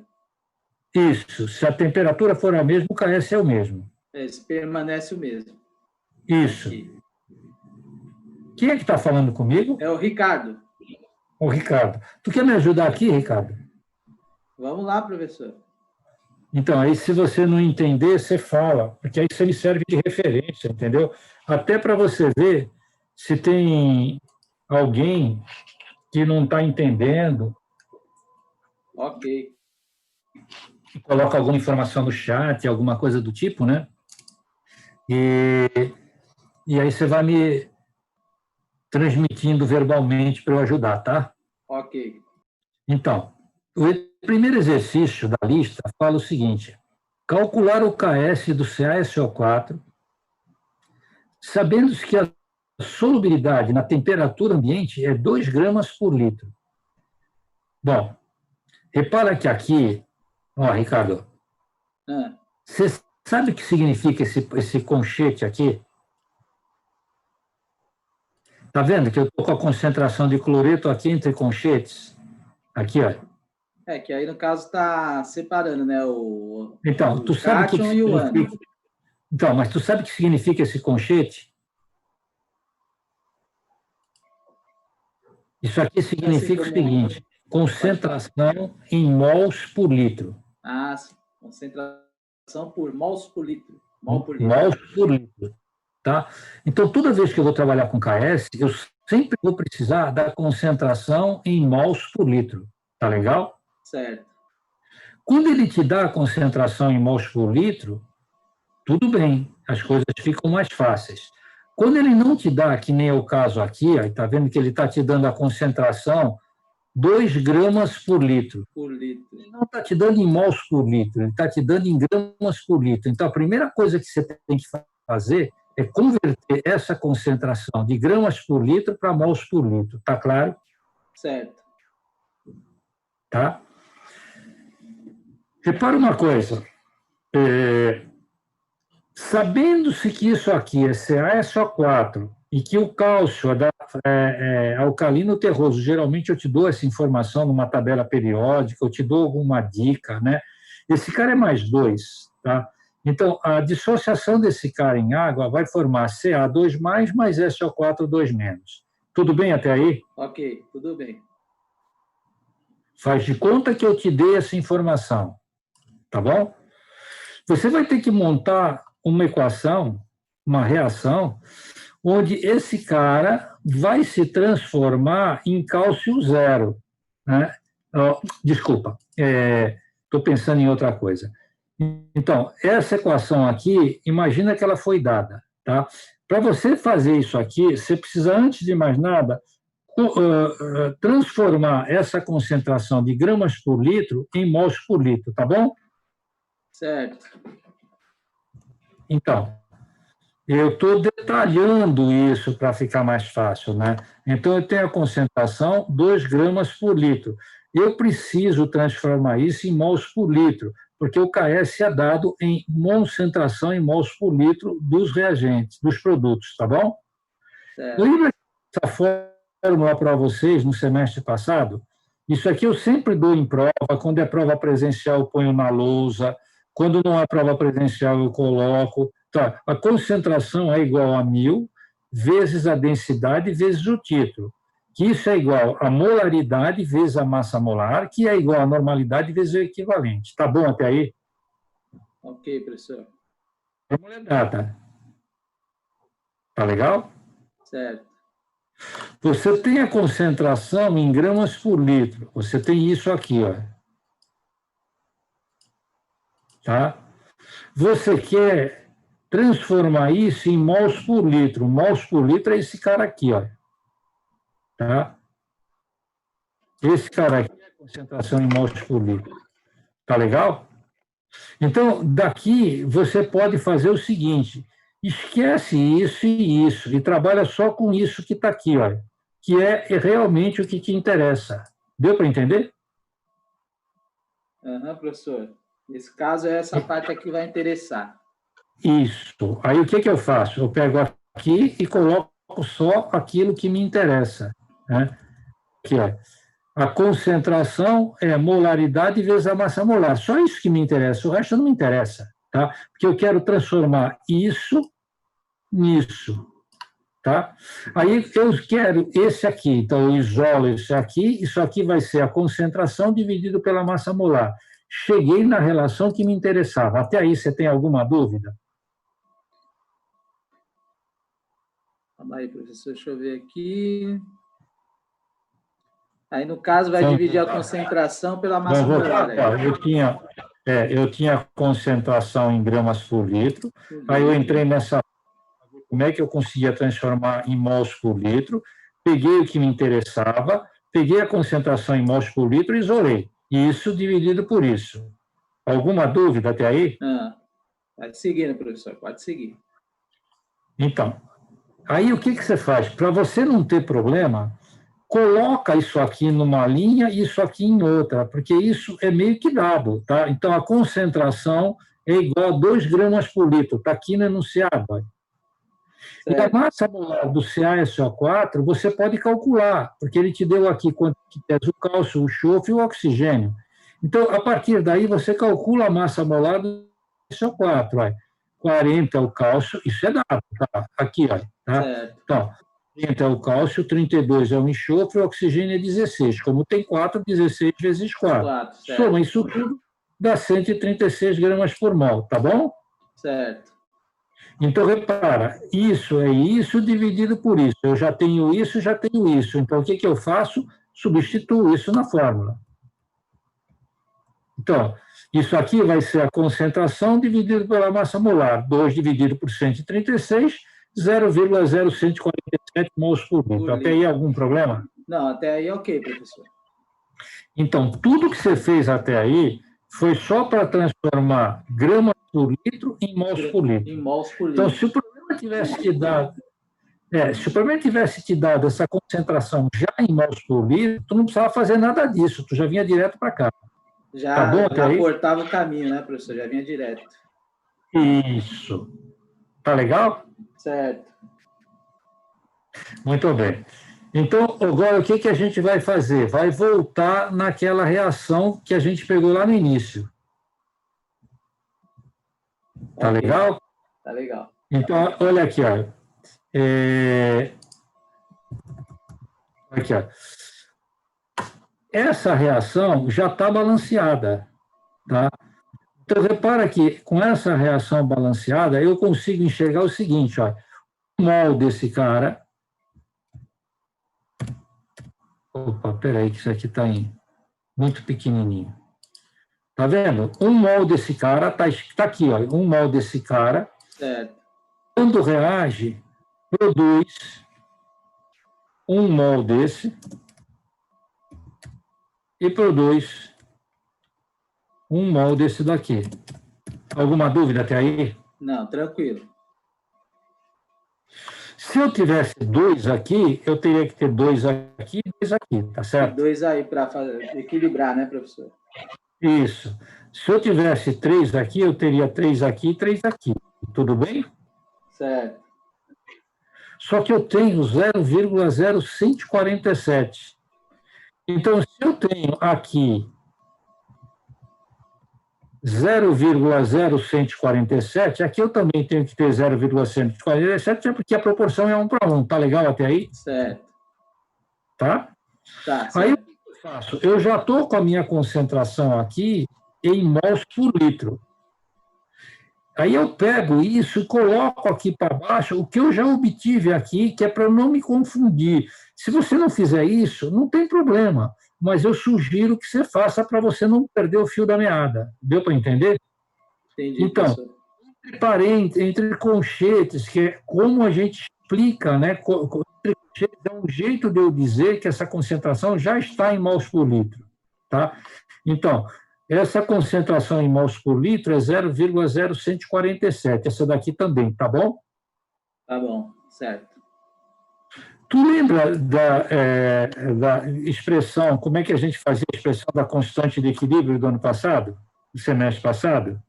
Isso, se a temperatura for a mesma, o KS é o mesmo. Permanece o mesmo. Isso. Quem é que está falando comigo? É o Ricardo. O Ricardo. Tu quer me ajudar aqui, Ricardo? Vamos lá, professor. Então, aí se você não entender, você fala, porque aí isso me serve de referência, entendeu? Até para você ver se tem alguém que não está entendendo. Ok. Coloca alguma informação no chat, alguma coisa do tipo, né? E aí você vai me transmitindo verbalmente para eu ajudar, tá? Ok. Então, o primeiro exercício da lista fala o seguinte: calcular o KS do CaSO4, sabendo que a solubilidade na temperatura ambiente é 2 gramas por litro. Bom, repara que aqui, ó, Ricardo, você sabe o que significa esse conchete aqui? Tá vendo que eu estou com a concentração de cloreto aqui entre conchetes? Aqui, ó. Que aí, no caso, está separando, né? Então, tu sabe o que cátion e o ânion. significa? Então, mas tu sabe o que significa esse conchete? Isso aqui significa o seguinte: concentração em mols por litro. Ah, sim. Concentração por mols por litro. Mol por litro. Mols por litro. Tá? Então, toda vez que eu vou trabalhar com KS, eu sempre vou precisar da concentração em mols por litro. Tá legal? Certo. Quando ele te dá a concentração em mols por litro, tudo bem, as coisas ficam mais fáceis. Quando ele não te dá, que nem é o caso aqui, está vendo que ele está te dando a concentração 2 gramas por litro. Por litro. Ele não está te dando em mols por litro, ele está te dando em gramas por litro. Então, a primeira coisa que você tem que fazer é converter essa concentração de gramas por litro para mols por litro. Está claro? Certo. Tá? Repara uma coisa. Sabendo-se que isso aqui é CaSO4 e que o cálcio é alcalino terroso, geralmente eu te dou essa informação numa tabela periódica, eu te dou alguma dica, né? Esse cara é mais 2, tá? Então, a dissociação desse cara em água vai formar Ca2+, mais SO4 2-. Tudo bem até aí? Ok, tudo bem. Faz de conta que eu te dei essa informação, tá bom? Você vai ter que montar uma equação, uma reação, onde esse cara vai se transformar em cálcio zero, né? Desculpa, estou pensando em outra coisa. Então, essa equação aqui, imagina que ela foi dada, tá? Para você fazer isso aqui, você precisa, antes de mais nada, transformar essa concentração de gramas por litro em mols por litro, tá bom? Certo. Então, eu estou detalhando isso para ficar mais fácil, né? Então, eu tenho a concentração 2 gramas por litro. Eu preciso transformar isso em mols por litro, porque o KS é dado em concentração em mols por litro dos reagentes, dos produtos, tá bom? Certo. Lembra essa fórmula para vocês no semestre passado? Isso aqui eu sempre dou em prova, quando é prova presencial eu ponho na lousa, quando não é prova presencial eu coloco. Tá, a concentração é igual a 1000 vezes a densidade vezes o título, que isso é igual a molaridade vezes a massa molar, que é igual a normalidade vezes o equivalente. Tá bom até aí? Ok, professor. Vamos lembrar, tá? Tá legal? Certo. Você tem a concentração em gramas por litro. Você tem isso aqui, ó. Tá? Você quer transformar isso em mols por litro. Mols por litro é esse cara aqui, ó. Tá? Esse cara aqui é a concentração em mols por litro. Tá legal? Então, daqui você pode fazer o seguinte: esquece isso e isso, e trabalha só com isso que está aqui, olha, que é realmente o que te interessa. Deu para entender? Aham, professor. Nesse caso, essa parte aqui vai interessar. Isso. Aí o que eu faço? Eu pego aqui e coloco só aquilo que me interessa, né? Que é a concentração é molaridade vezes a massa molar. Só isso que me interessa, o resto não me interessa, tá? Porque eu quero transformar isso nisso, tá? Aí eu quero esse aqui, então eu isolo esse aqui, isso aqui vai ser a concentração dividido pela massa molar. Cheguei na relação que me interessava. Até aí você tem alguma dúvida? Calma aí, professor, deixa eu ver aqui. Aí, no caso, vai dividir a concentração pela massa molar. Eu tinha concentração em gramas por litro, aí eu entrei nessa... Como é que eu conseguia transformar em mols por litro? Peguei o que me interessava, peguei a concentração em mols por litro e isolei. E isso dividido por isso. Alguma dúvida até aí? Pode seguir, né, professor? Pode seguir. Então, aí o que você faz? Para você não ter problema, coloca isso aqui numa linha e isso aqui em outra, porque isso é meio que dado, tá? Então, a concentração é igual a 2 gramas por litro, está aqui no enunciado. Olha. E a massa molar do CaSO4 você pode calcular, porque ele te deu aqui quanto que pesa o cálcio, o enxofre e o oxigênio. Então, a partir daí, você calcula a massa molar do CaSO4. Olha. 40 é o cálcio, isso é dado, tá? Aqui, olha. Tá? Então, 30 é o cálcio, 32 é o enxofre, o oxigênio é 16. Como tem 4, 16 vezes 4. Soma isso tudo, dá 136 gramas por mol, tá bom? Certo. Então, repara, isso é isso dividido por isso. Eu já tenho isso, já tenho isso. Então, o que eu faço? Substituo isso na fórmula. Então, isso aqui vai ser a concentração dividido pela massa molar. 2 dividido por 136, 0,0147 mols por litro. Até aí algum problema? Não, até aí ok, professor. Então, tudo que você fez até aí foi só para transformar gramas por litro em mols por litro. Em mols por litro. Então, se o problema tivesse te dado essa concentração já em mols por litro, tu não precisava fazer nada disso, tu já vinha direto para cá. Já cortava o caminho, né, professor? Já vinha direto. Isso. Tá legal? Certo. Muito bem. Então, agora, o que a gente vai fazer? Vai voltar naquela reação que a gente pegou lá no início. Tá legal? Tá legal. Então, olha aqui, ó. Aqui, ó. Essa reação já está balanceada, tá? Então, repara que com essa reação balanceada, eu consigo enxergar o seguinte, ó. O mol desse cara... Opa, peraí, que isso aqui está muito pequenininho. Tá vendo? Um mol desse cara, tá aqui, ó. Um mol desse cara, certo. Quando reage, produz um mol desse e produz um mol desse daqui. Alguma dúvida até aí? Não, tranquilo. Se eu tivesse 2 aqui, eu teria que ter 2 aqui e 2 aqui, tá certo? 2 aí para equilibrar, né, professor? Isso. Se eu tivesse 3 aqui, eu teria 3 aqui e 3 aqui. Tudo bem? Certo. Só que eu tenho 0,0147. Então, se eu tenho aqui 0,0147, aqui eu também tenho que ter 0,147, porque a proporção é 1 para 1. Tá legal até aí? Certo. Tá? Tá, certo. Aí o que eu faço? Eu já estou com a minha concentração aqui em mols por litro. Aí eu pego isso e coloco aqui para baixo o que eu já obtive aqui, que é para não me confundir. Se você não fizer isso, não tem problema, mas eu sugiro que você faça para você não perder o fio da meada. Deu para entender? Entendi, então, entre conchetes, que é como a gente explica, né? Entre conchetes é um jeito de eu dizer que essa concentração já está em mols por litro. Tá? Então, essa concentração em mols por litro é 0,0147. Essa daqui também, tá bom? Tá bom, certo. Tu lembra da expressão, como é que a gente fazia a expressão da constante de equilíbrio do ano passado, do semestre passado?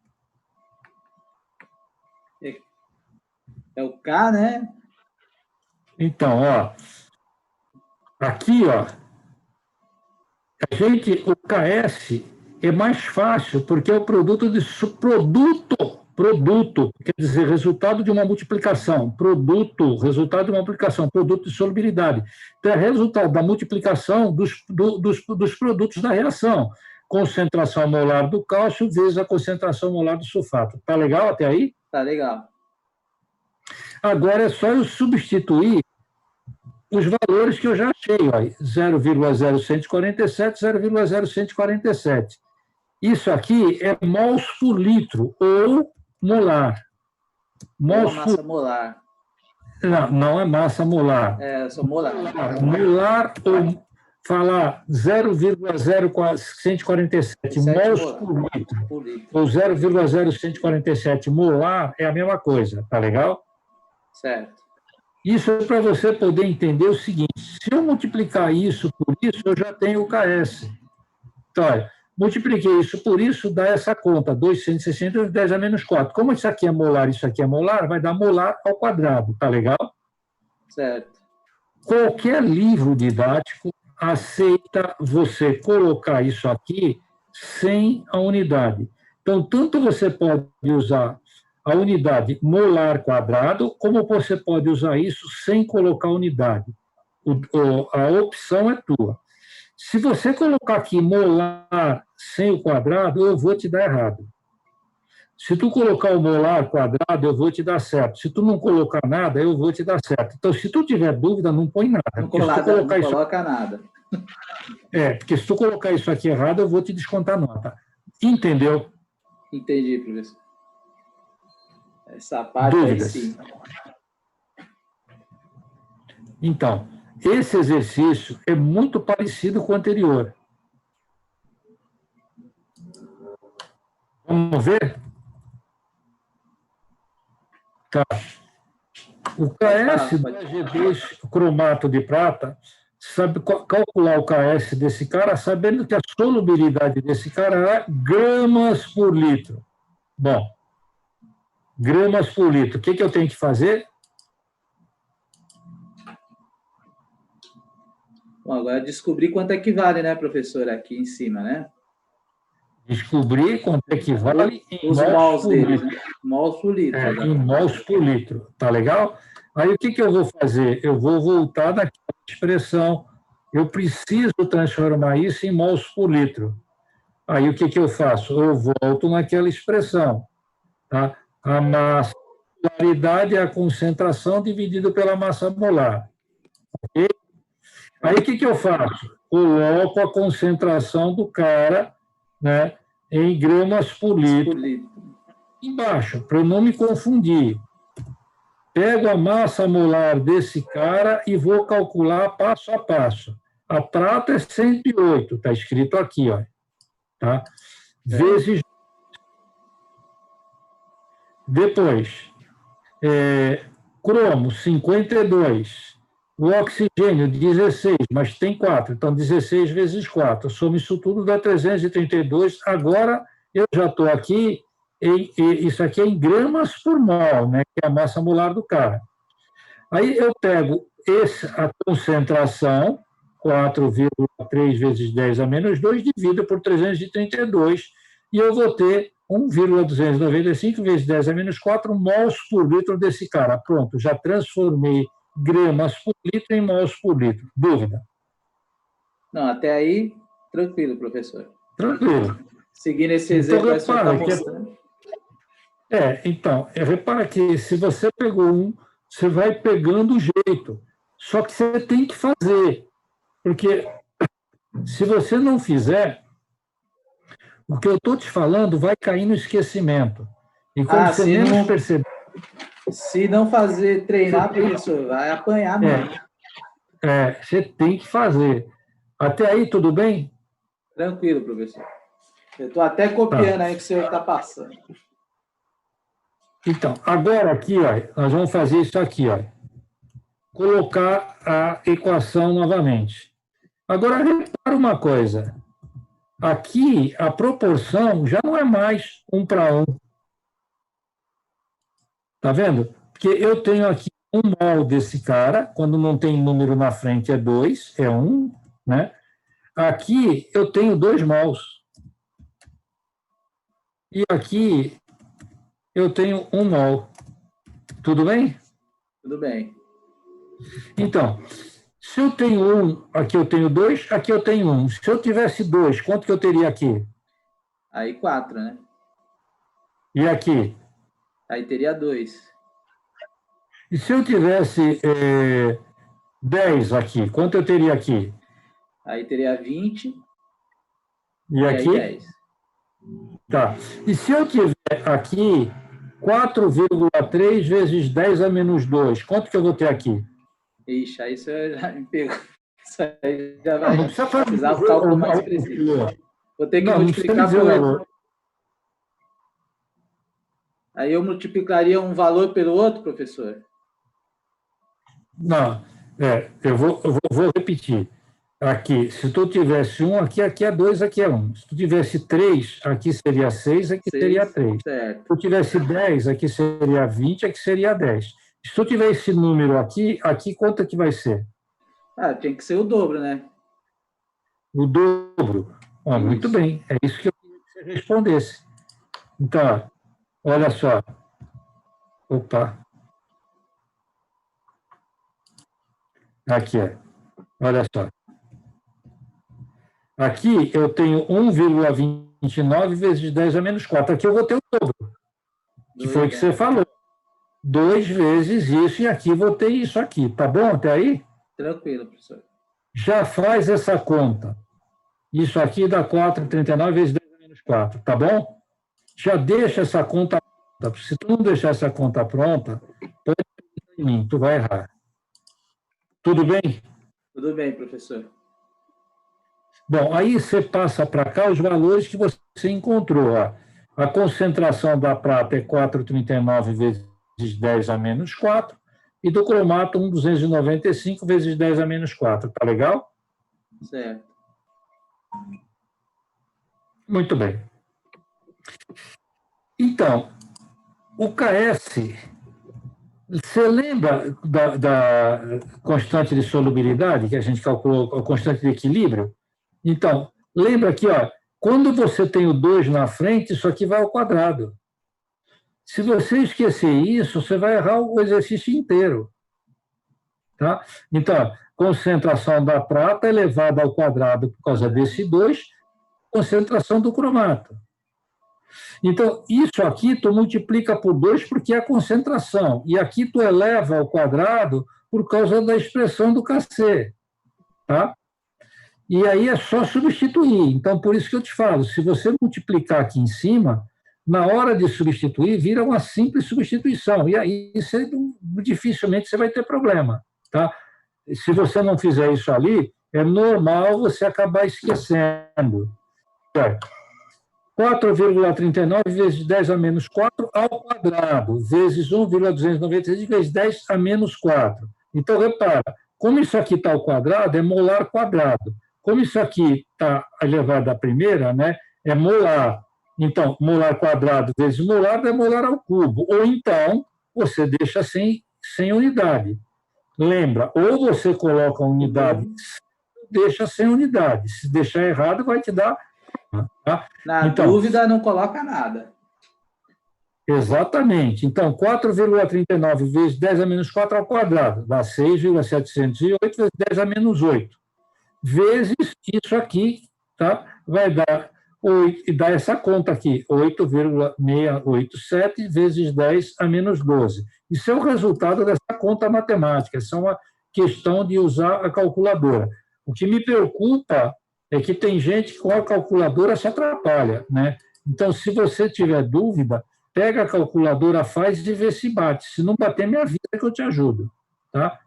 É o K, né? Então, ó, aqui, ó, o KS é mais fácil porque é o produto, quer dizer, resultado de uma multiplicação, resultado de uma multiplicação, produto de solubilidade. Então, é resultado da multiplicação dos produtos da reação. Concentração molar do cálcio vezes a concentração molar do sulfato. Tá legal até aí? Tá legal. Agora é só eu substituir os valores que eu já achei, ó, 0,0147, 0,0147. Isso aqui é mols por litro ou molar. Mols massa molar. Não é massa molar. É, só molar. Molar ou falar 0,0147 mols por litro ou 0,0147 molar é a mesma coisa, tá legal? Certo. Isso é para você poder entender o seguinte: se eu multiplicar isso por isso, eu já tenho o KS. Então, olha, multipliquei isso por isso, dá essa conta, 260 10 a menos 4. Como isso aqui é molar, isso aqui é molar, vai dar molar ao quadrado, tá legal? Certo. Qualquer livro didático aceita você colocar isso aqui sem a unidade. Então, tanto você pode usar a unidade molar quadrado, como você pode usar isso sem colocar unidade. A opção é tua. Se você colocar aqui molar sem o quadrado, eu vou te dar errado. Se tu colocar o molar quadrado, eu vou te dar certo. Se tu não colocar nada, eu vou te dar certo. Então, se tu tiver dúvida, não põe nada. Não coloca nada. Porque se tu colocar isso aqui errado, eu vou te descontar nota. Entendeu? Entendi, professor. Essa parte Dúvidas? aí sim. Então, esse exercício é muito parecido com o anterior. Vamos ver? Tá. O KS do AG2 cromato de prata, sabe calcular o KS desse cara, sabendo que a solubilidade desse cara é gramas por litro. Bom, gramas por litro. O que eu tenho que fazer? Bom, agora descobrir quanto é que vale, né, professor, aqui em cima, né? Descobrir quanto é que vale em os mols por deles, litro. Né? Mols por litro. Em mols por litro. Tá legal? Aí o que eu vou fazer? Eu vou voltar naquela expressão. Eu preciso transformar isso em mols por litro. Aí o que eu faço? Eu volto naquela expressão. Tá? A massa molaridade é a concentração dividido pela massa molar. Okay? Aí o que eu faço? Coloco a concentração do cara, né, em gramas por litro embaixo, para eu não me confundir. Pego a massa molar desse cara e vou calcular passo a passo. A prata é 108, está escrito aqui, ó, tá? Vezes. Depois, cromo, 52. O oxigênio, 16, mas tem 4. Então, 16 vezes 4. Soma isso tudo, dá 332. Agora, eu já estou aqui, isso aqui é em gramas por mol, né, que é a massa molar do cara. Aí eu pego a concentração, 4,3 vezes 10 a menos 2, divido por 332, e eu vou ter 1,295 vezes 10 a menos 4 mols por litro desse cara. Pronto, já transformei gramas por litro em mols por litro. Dúvida? Não, até aí, tranquilo, professor. Tranquilo. Seguindo esse exemplo, então, repara que se você pegou um, você vai pegando o jeito. Só que você tem que fazer. Porque se você não fizer, o que eu estou te falando vai cair no esquecimento. E quando você menos perceber... Se não fazer treinar, professor, vai apanhar mesmo. Você tem que fazer. Até aí, tudo bem? Tranquilo, professor. Eu estou até copiando aí o que o senhor está passando. Então, agora aqui, ó, nós vamos fazer isso aqui, ó. Colocar a equação novamente. Agora, repara uma coisa. Aqui, a proporção já não é mais 1 para 1. Está vendo? Porque eu tenho aqui 1 mol desse cara, quando não tem número na frente é 2, é 1, né? Aqui eu tenho 2 mols. E aqui eu tenho 1 mol. Tudo bem? Tudo bem. Então, se eu tenho 1, aqui eu tenho 2, aqui eu tenho 1. Se eu tivesse 2, quanto que eu teria aqui? Aí 4, né? E aqui? Aí teria 2. E se eu tivesse 10 aqui, quanto eu teria aqui? Aí teria 20. E aqui? Aí 10. Tá. E se eu tiver aqui 4,3 vezes 10 a menos 2, quanto que eu vou ter aqui? Ixi, aí você já me pegou. Isso aí já vai Não precisa fazer precisar um cálculo mais preciso. Vou ter que Não, multiplicar não por precisa dizer o 8. valor. Aí eu multiplicaria um valor pelo outro, professor? Não, eu vou repetir. Aqui, se tu tivesse 1, aqui é 2, aqui é 1. Se tu tivesse 3, aqui seria 6, aqui 6, seria 3. certo. Se tu tivesse 10, aqui seria 20, aqui seria 10. Se tu tiver esse número aqui quanto é que vai ser? Ah, tem que ser o dobro, né? O dobro. Ó, muito bem, é isso que eu queria que você respondesse. Então, ó, olha só. Opa. Aqui, olha só. Aqui eu tenho 1,29 vezes 10 a menos 4. Aqui eu vou ter o dobro, que foi o que você falou. 2 vezes isso, e aqui vou ter isso aqui. Tá bom até aí? Tranquilo, professor. Já faz essa conta. Isso aqui dá 4,39 vezes 10 a menos 4. Tá bom? Já deixa essa conta pronta. Se tu não deixar essa conta pronta, pode acreditar em mim, tu vai errar. Tudo bem? Tudo bem, professor. Bom, aí você passa para cá os valores que você encontrou. Ó. A concentração da prata é 4,39 vezes 10 a menos 4, e do cromato 1,295 vezes 10 a menos 4. Tá legal? Certo. Muito bem. Então, o KS, você lembra da constante de solubilidade que a gente calculou, a constante de equilíbrio? Então, lembra aqui, ó, quando você tem o 2 na frente, isso aqui vai ao quadrado. Se você esquecer isso, você vai errar o exercício inteiro. Tá? Então, concentração da prata elevada ao quadrado por causa desse 2, concentração do cromato. Então, isso aqui tu multiplica por 2 porque é a concentração, e aqui tu eleva ao quadrado por causa da expressão do Kc. Tá? E aí é só substituir. Então, por isso que eu te falo, se você multiplicar aqui em cima, na hora de substituir, vira uma simples substituição. E aí você, dificilmente você vai ter problema. Tá? Se você não fizer isso ali, é normal você acabar esquecendo. 4,39 vezes 10 a menos 4 ao quadrado, vezes 1,296 vezes 10 a menos 4. Então, repara, como isso aqui está ao quadrado, é molar quadrado. Como isso aqui está elevado à primeira, né, é molar. Então, molar quadrado vezes molar é molar ao cubo. Ou então, você deixa sem unidade. Lembra, ou você coloca a unidade, deixa sem unidade. Se deixar errado, vai te dar... Tá? Na dúvida, não coloca nada. Exatamente. Então, 4,39 vezes 10 a menos 4 ao quadrado, dá 6,708 vezes 10 a menos 8. Vezes isso aqui, tá? Vai dar 8, e dá essa conta aqui, 8,687 vezes 10 a menos 12. Isso é o resultado dessa conta matemática, isso é uma questão de usar a calculadora. O que me preocupa é que tem gente que com a calculadora se atrapalha, né? Então, se você tiver dúvida, pega a calculadora, faz e vê se bate. Se não bater, me avisa que eu te ajudo, tá?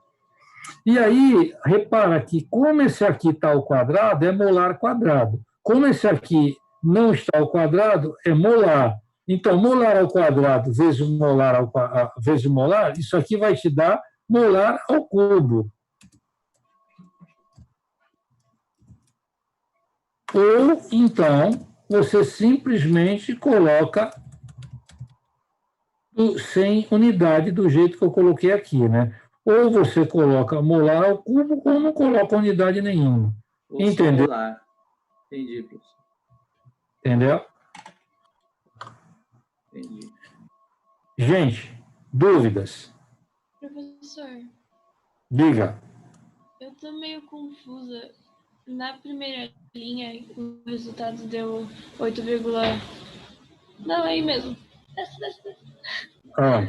E aí, repara que como esse aqui está ao quadrado, é molar quadrado. Como esse aqui não está ao quadrado, é molar. Então, molar ao quadrado vezes vezes molar, isso aqui vai te dar molar ao cubo. Ou, então, você simplesmente coloca 100 unidade do jeito que eu coloquei aqui, né? Ou você coloca molar ao cubo ou não coloca unidade nenhuma. Ou Entendeu? só molar. Entendi, professor. Entendeu? Entendi. Gente, dúvidas? Professor, Diga. eu tô meio confusa. Na primeira linha, o resultado deu 8, não, aí mesmo. Desce. Ah,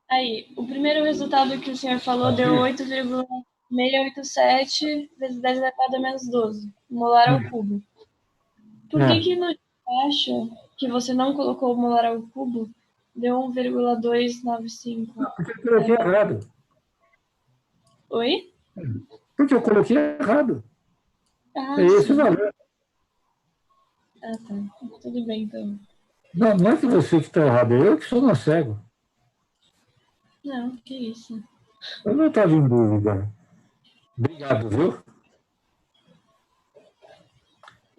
Aí, o primeiro resultado que o senhor falou deu 8,687 vezes 10 elevado a menos 12, molar ao cubo. Por que no de baixo, que você não colocou o molar ao cubo, deu 1,295? porque eu coloquei errado. Oi? Porque eu coloquei errado. Ah, É esse o sim. valor. Ah, tá. Tudo bem, então. Não é que você que está errado, é eu que sou cego. Não, que isso. Eu não estava em dúvida. Obrigado, viu?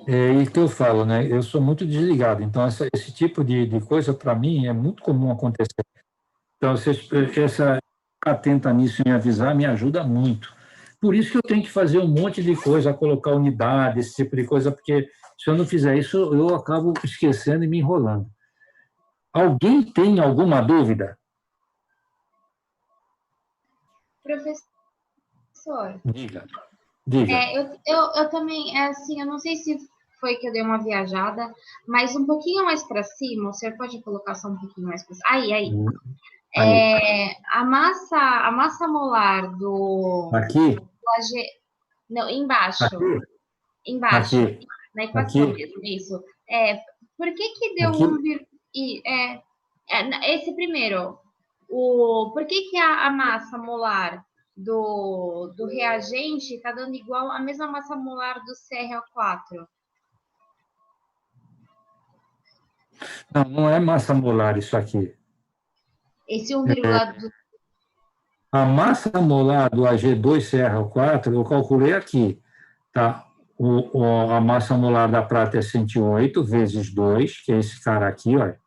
É isso que eu falo, né? Eu sou muito desligado, então esse tipo de coisa, para mim, é muito comum acontecer. Então, essa atenta nisso e me avisar me ajuda muito. Por isso que eu tenho que fazer um monte de coisa, colocar unidade, esse tipo de coisa, porque se eu não fizer isso, eu acabo esquecendo e me enrolando. Alguém tem alguma dúvida? Professor, Diga. eu também, assim, eu não sei se foi que eu dei uma viajada, mas um pouquinho mais para cima, o senhor pode colocar só um pouquinho mais para cima? Aí. A massa molar do Aqui? Não, embaixo. Aqui? Embaixo. Aqui. Na equação Aqui. mesmo, isso. Por que deu Aqui. esse primeiro? Por que a massa molar do reagente está dando igual à mesma massa molar do CrO4? Não é massa molar isso aqui. Esse 1,2. A massa molar do Ag2CrO4 eu calculei aqui. Tá? A massa molar da prata é 108 vezes 2, que é esse cara aqui, olha.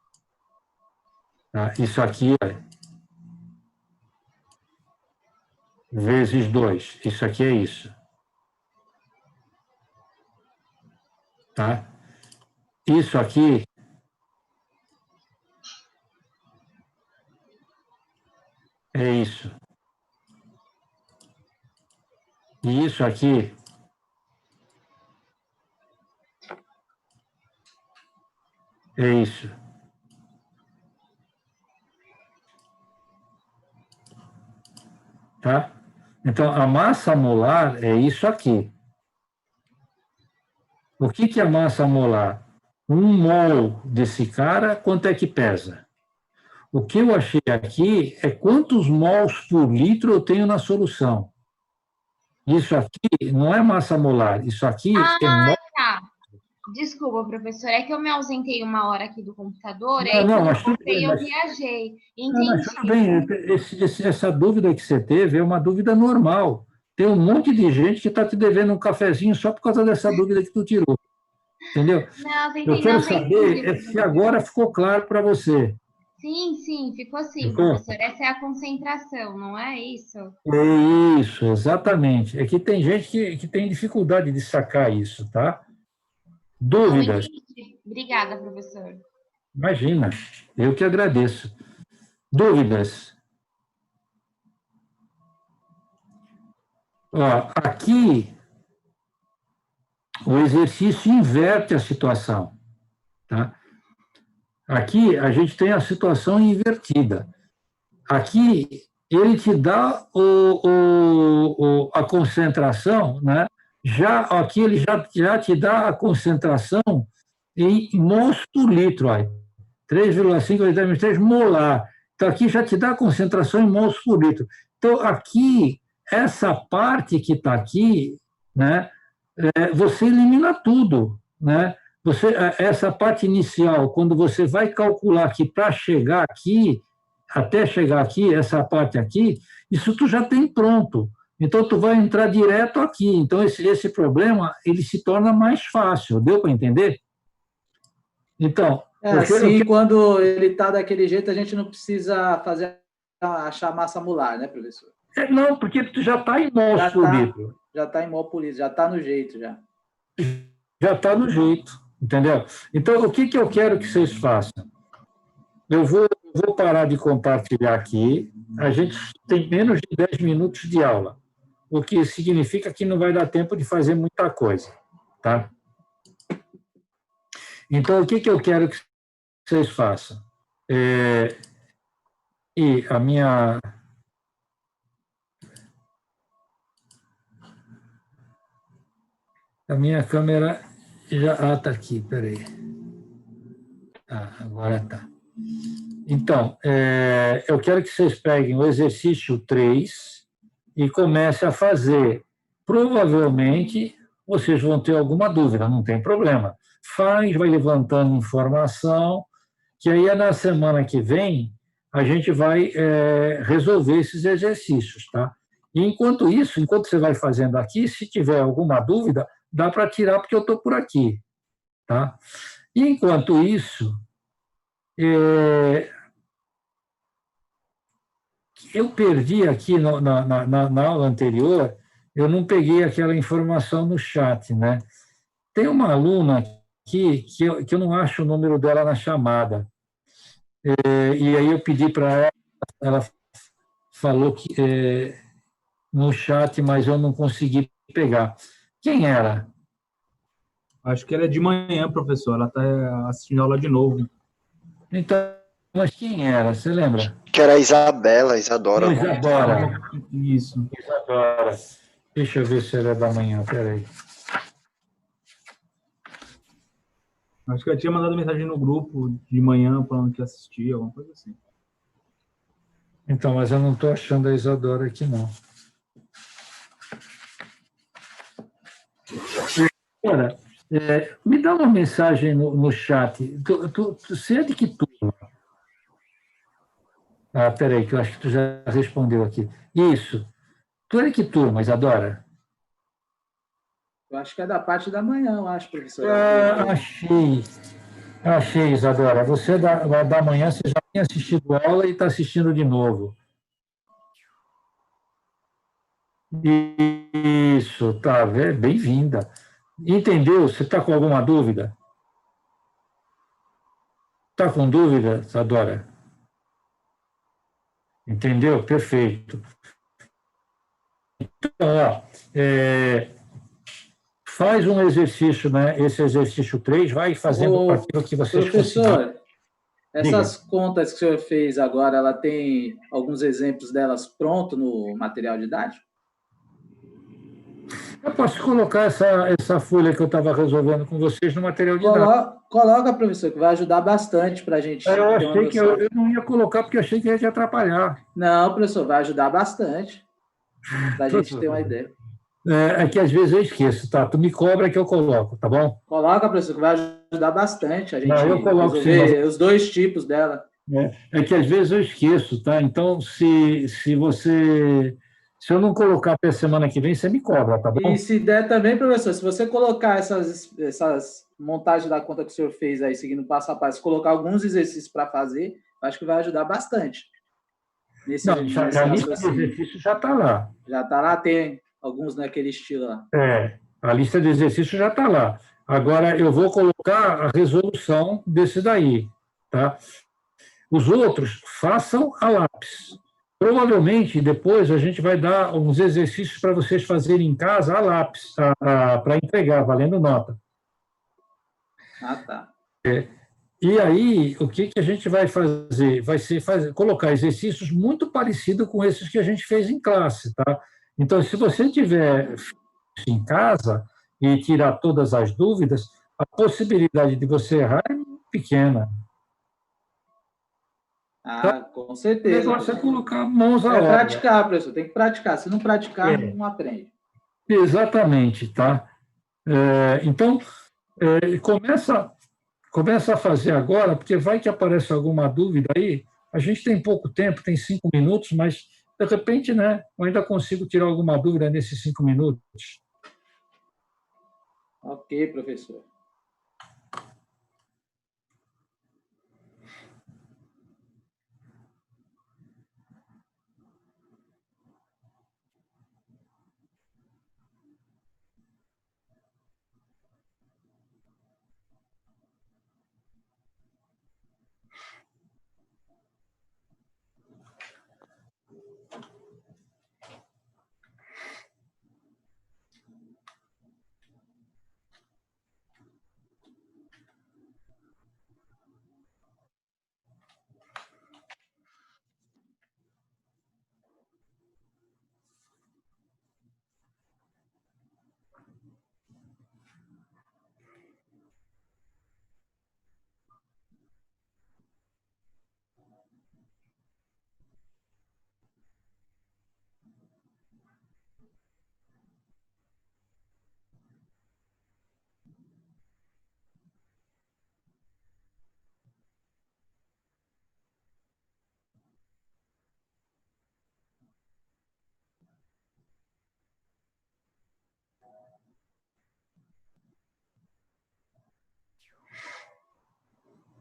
Tá? Isso aqui, olha. Vezes 2. Isso aqui é isso. Tá? Isso aqui é isso. E isso aqui é isso. Tá? Então, a massa molar é isso aqui. O que é a massa molar? 1 mol desse cara, quanto é que pesa? O que eu achei aqui é quantos mols por litro eu tenho na solução. Isso aqui não é massa molar, isso aqui é mol. Tá. Desculpa, professor, é que eu me ausentei uma hora aqui do computador, Mas tudo bem, eu viajei. Entendi. Mas tudo bem, essa dúvida que você teve é uma dúvida normal. Tem um monte de gente que está te devendo um cafezinho só por causa dessa dúvida que tu tirou. Entendeu? Eu quero saber se agora ficou claro para você. Sim, ficou assim, professor. Essa é a concentração, não é isso? É isso, exatamente. É que tem gente que tem dificuldade de sacar isso, tá? Dúvidas? Obrigada, professor. Imagina, eu que agradeço. Dúvidas? Ó, aqui, o exercício inverte a situação. Tá? Aqui, a gente tem a situação invertida. Aqui, ele te dá a concentração, né? Aqui ele já te dá a concentração em mols por litro, 3,583 molar. Então, aqui já te dá a concentração em mols por litro. Então, aqui, essa parte que está aqui, né, você elimina tudo, né? essa parte inicial, quando você vai calcular que para chegar aqui, até chegar aqui, essa parte aqui, isso tu já tem pronto. Então, tu vai entrar direto aqui. Então, esse problema, ele se torna mais fácil. Deu para entender? Então... assim, quando ele está daquele jeito, a gente não precisa achar massa molar, né, professor? Não, porque tu já está em mol político. Já está em mol político, já está no jeito, já. Já está no jeito, entendeu? Então, o que eu quero que vocês façam? Eu vou parar de compartilhar aqui. A gente tem menos de 10 minutos de aula, o que significa que não vai dar tempo de fazer muita coisa, tá? Então, o que eu quero que vocês façam? E a minha... A minha câmera já está aqui, peraí. Agora está. Então, eu quero que vocês peguem o exercício 3 e comecem a fazer. Provavelmente, vocês vão ter alguma dúvida, não tem problema. Faz, vai levantando informação, que aí na semana que vem a gente vai resolver esses exercícios, tá? E enquanto isso, enquanto você vai fazendo aqui, se tiver alguma dúvida, dá para tirar porque eu estou por aqui, tá? E enquanto isso, eu perdi aqui na aula anterior, eu não peguei aquela informação no chat, né? Tem uma aluna aqui que eu não acho o número dela na chamada. E aí eu pedi para ela falou que no chat, mas eu não consegui pegar. Quem era? Acho que ela é de manhã, professor. Ela está assistindo a aula de novo. Então, mas quem era? Você lembra? Que era a Isabela, Isadora. Isadora. Isso. Isadora. Deixa eu ver se ela é da manhã, peraí. Acho que ela tinha mandado mensagem no grupo de manhã falando que assistia, alguma coisa assim. Então, mas eu não estou achando a Isadora aqui, não. Agora, me dá uma mensagem no chat. Você é de que turma? Peraí, que eu acho que tu já respondeu aqui. Isso. Tu é de que turma, Isadora? Eu acho que é da parte da manhã, eu acho, professor. Achei, Isadora. Você da manhã, você já tinha assistido a aula e está assistindo de novo. Isso, tá, bem-vinda. Entendeu? Você está com alguma dúvida? Está com dúvida, Isadora? Entendeu? Perfeito. Então, ó, faz um exercício, né? Esse exercício 3, vai fazendo aquilo que vocês professor, essas contas que o senhor fez agora, ela tem alguns exemplos delas pronto no material didático? Eu posso colocar essa folha que eu estava resolvendo com vocês no material didático. Coloca, professor, que vai ajudar bastante para a gente. Eu achei que eu não ia colocar porque achei que ia te atrapalhar. Não, professor, vai ajudar bastante para a gente ter uma ideia. É que às vezes eu esqueço, tá? Tu me cobra que eu coloco, tá bom? Coloca, professor, que vai ajudar bastante a gente eu coloco, resolver os dois tipos dela. É que às vezes eu esqueço, tá? Então, se eu não colocar até semana que vem, você me cobra, tá bom? E se der também, professor, se você colocar essas montagens da conta que o senhor fez aí, seguindo passo a passo, colocar alguns exercícios para fazer, acho que vai ajudar bastante. A lista de exercícios já está lá. Já está lá, tem alguns naquele estilo lá. A lista de exercícios já está lá. Agora, eu vou colocar a resolução desse daí, tá? Os outros, façam a lápis. Provavelmente, depois, a gente vai dar uns exercícios para vocês fazerem em casa a lápis, para entregar, valendo nota. Tá. E aí, o que a gente vai fazer? Vai ser colocar exercícios muito parecidos com esses que a gente fez em classe, tá? Então, se você tiver em casa e tirar todas as dúvidas, a possibilidade de você errar é muito pequena. Com certeza. O negócio é colocar mãos à obra. Praticar, professor, tem que praticar. Se não praticar, não aprende. Exatamente, tá? Então, Começa a fazer agora, porque vai que aparece alguma dúvida aí. A gente tem pouco tempo, tem 5 minutos, mas, de repente, né, eu ainda consigo tirar alguma dúvida nesses 5 minutos. Ok, professor.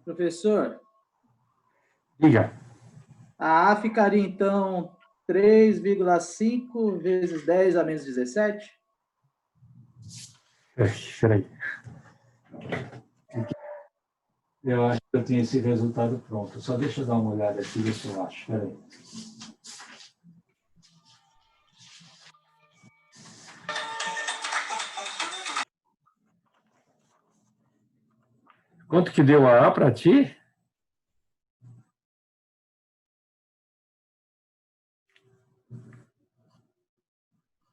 Professor, Diga. a A ficaria, então, 3,5 vezes 10 a menos 17? Espera aí. Eu acho que eu tenho esse resultado pronto. Só deixa eu dar uma olhada aqui, ver se eu acho. Espera aí. Quanto que deu a A para ti?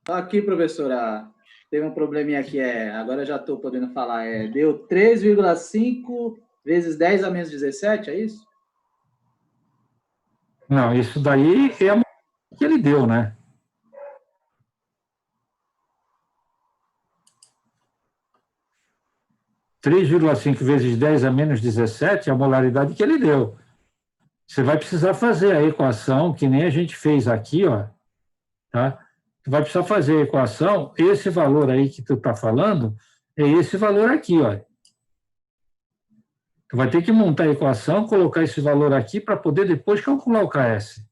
Aqui, professora, teve um probleminha aqui, agora eu já estou podendo falar, deu 3,5 vezes 10 a menos 17, é isso? Não, isso daí é a que ele deu, né? Três vírgula cinco vezes 10 a menos 17 é a molaridade que ele deu. Você vai precisar fazer a equação, que nem a gente fez aqui, ó, tá? Tu vai precisar fazer a equação, esse valor aí que tu está falando, é esse valor aqui, ó. Tu vai ter que montar a equação, colocar esse valor aqui para poder depois calcular o KS.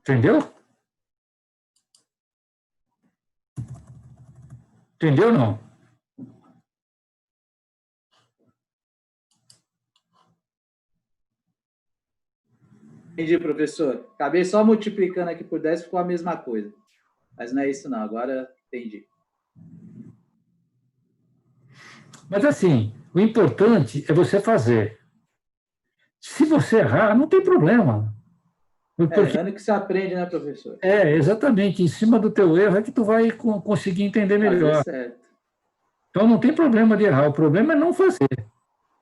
Entendeu? Entendeu ou não? Entendi, professor. Acabei só multiplicando aqui por 10, ficou a mesma coisa. Mas não é isso, não. Agora entendi. Mas, assim, o importante é você fazer. Se você errar, não tem problema. Porque, Errando que se aprende, né, professor? exatamente, em cima do teu erro é que tu vai conseguir entender melhor. Fazer certo. Então, não tem problema de errar, o problema é não fazer.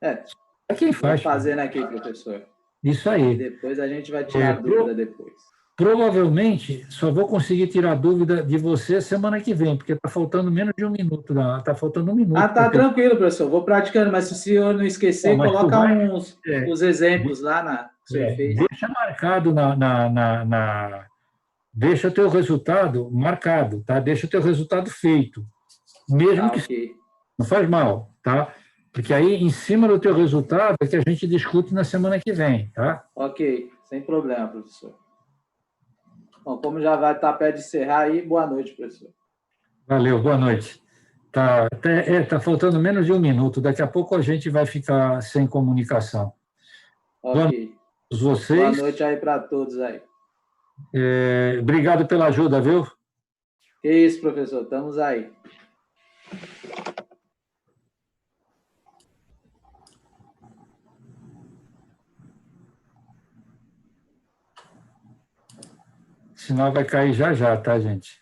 É quem vou faz. fazendo aqui, professor. Isso aí. E depois a gente vai tirar a dúvida depois. Provavelmente, só vou conseguir tirar dúvida de você semana que vem, porque está faltando menos de um minuto. Está faltando um minuto. Ah, tá tranquilo, professor. Vou praticando, mas se o senhor não esquecer, coloca os exemplos lá que o senhor fez. Deixa marcado deixa o teu resultado marcado, tá? Deixa o teu resultado feito. Mesmo que okay. Não faz mal, tá? Porque aí, em cima do teu resultado, é que a gente discute na semana que vem, tá? Ok, sem problema, professor. Bom, como já vai estar perto de encerrar aí, boa noite, professor. Valeu, boa noite. Tá faltando menos de um minuto. Daqui a pouco a gente vai ficar sem comunicação. Ok. Boa noite a vocês. Boa noite aí para todos aí. Obrigado pela ajuda, viu? Que isso, professor. Estamos aí. O sinal vai cair já já, tá, gente?